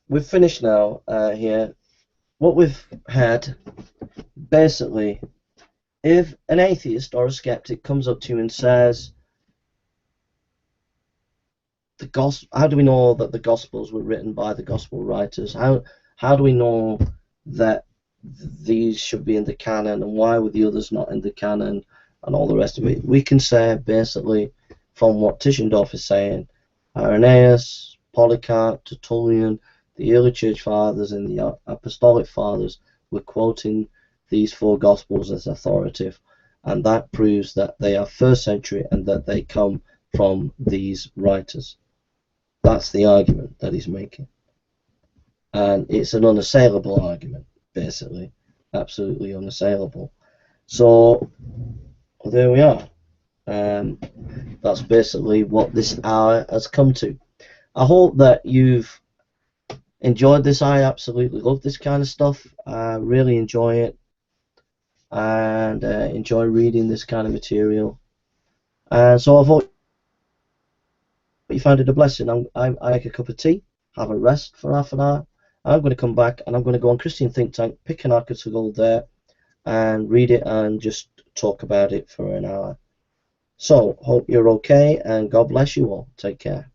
we've finished now here. What we've had, basically, if an atheist or a skeptic comes up to you and says, how do we know that the Gospels were written by the Gospel writers? How do we know that these should be in the canon, and why were the others not in the canon, and all the rest of it? We can say, basically, from what Tischendorf is saying, Irenaeus, Polycarp, Tertullian, the early church fathers and the apostolic fathers were quoting these four Gospels as authoritative, and that proves that they are first century and that they come from these writers. That's the argument that he's making, and it's an unassailable argument, basically, absolutely unassailable. So there we are. That's basically what this hour has come to. I hope that you've enjoyed this. I absolutely love this kind of stuff. I really enjoy it, and enjoy reading this kind of material. And so I hope you found it a blessing. I make a cup of tea, have a rest for half an hour. I'm going to come back and I'm going to go on Christian Think Tank, pick an article there, and read it and just talk about it for an hour. So, hope you're okay, and God bless you all. Take care.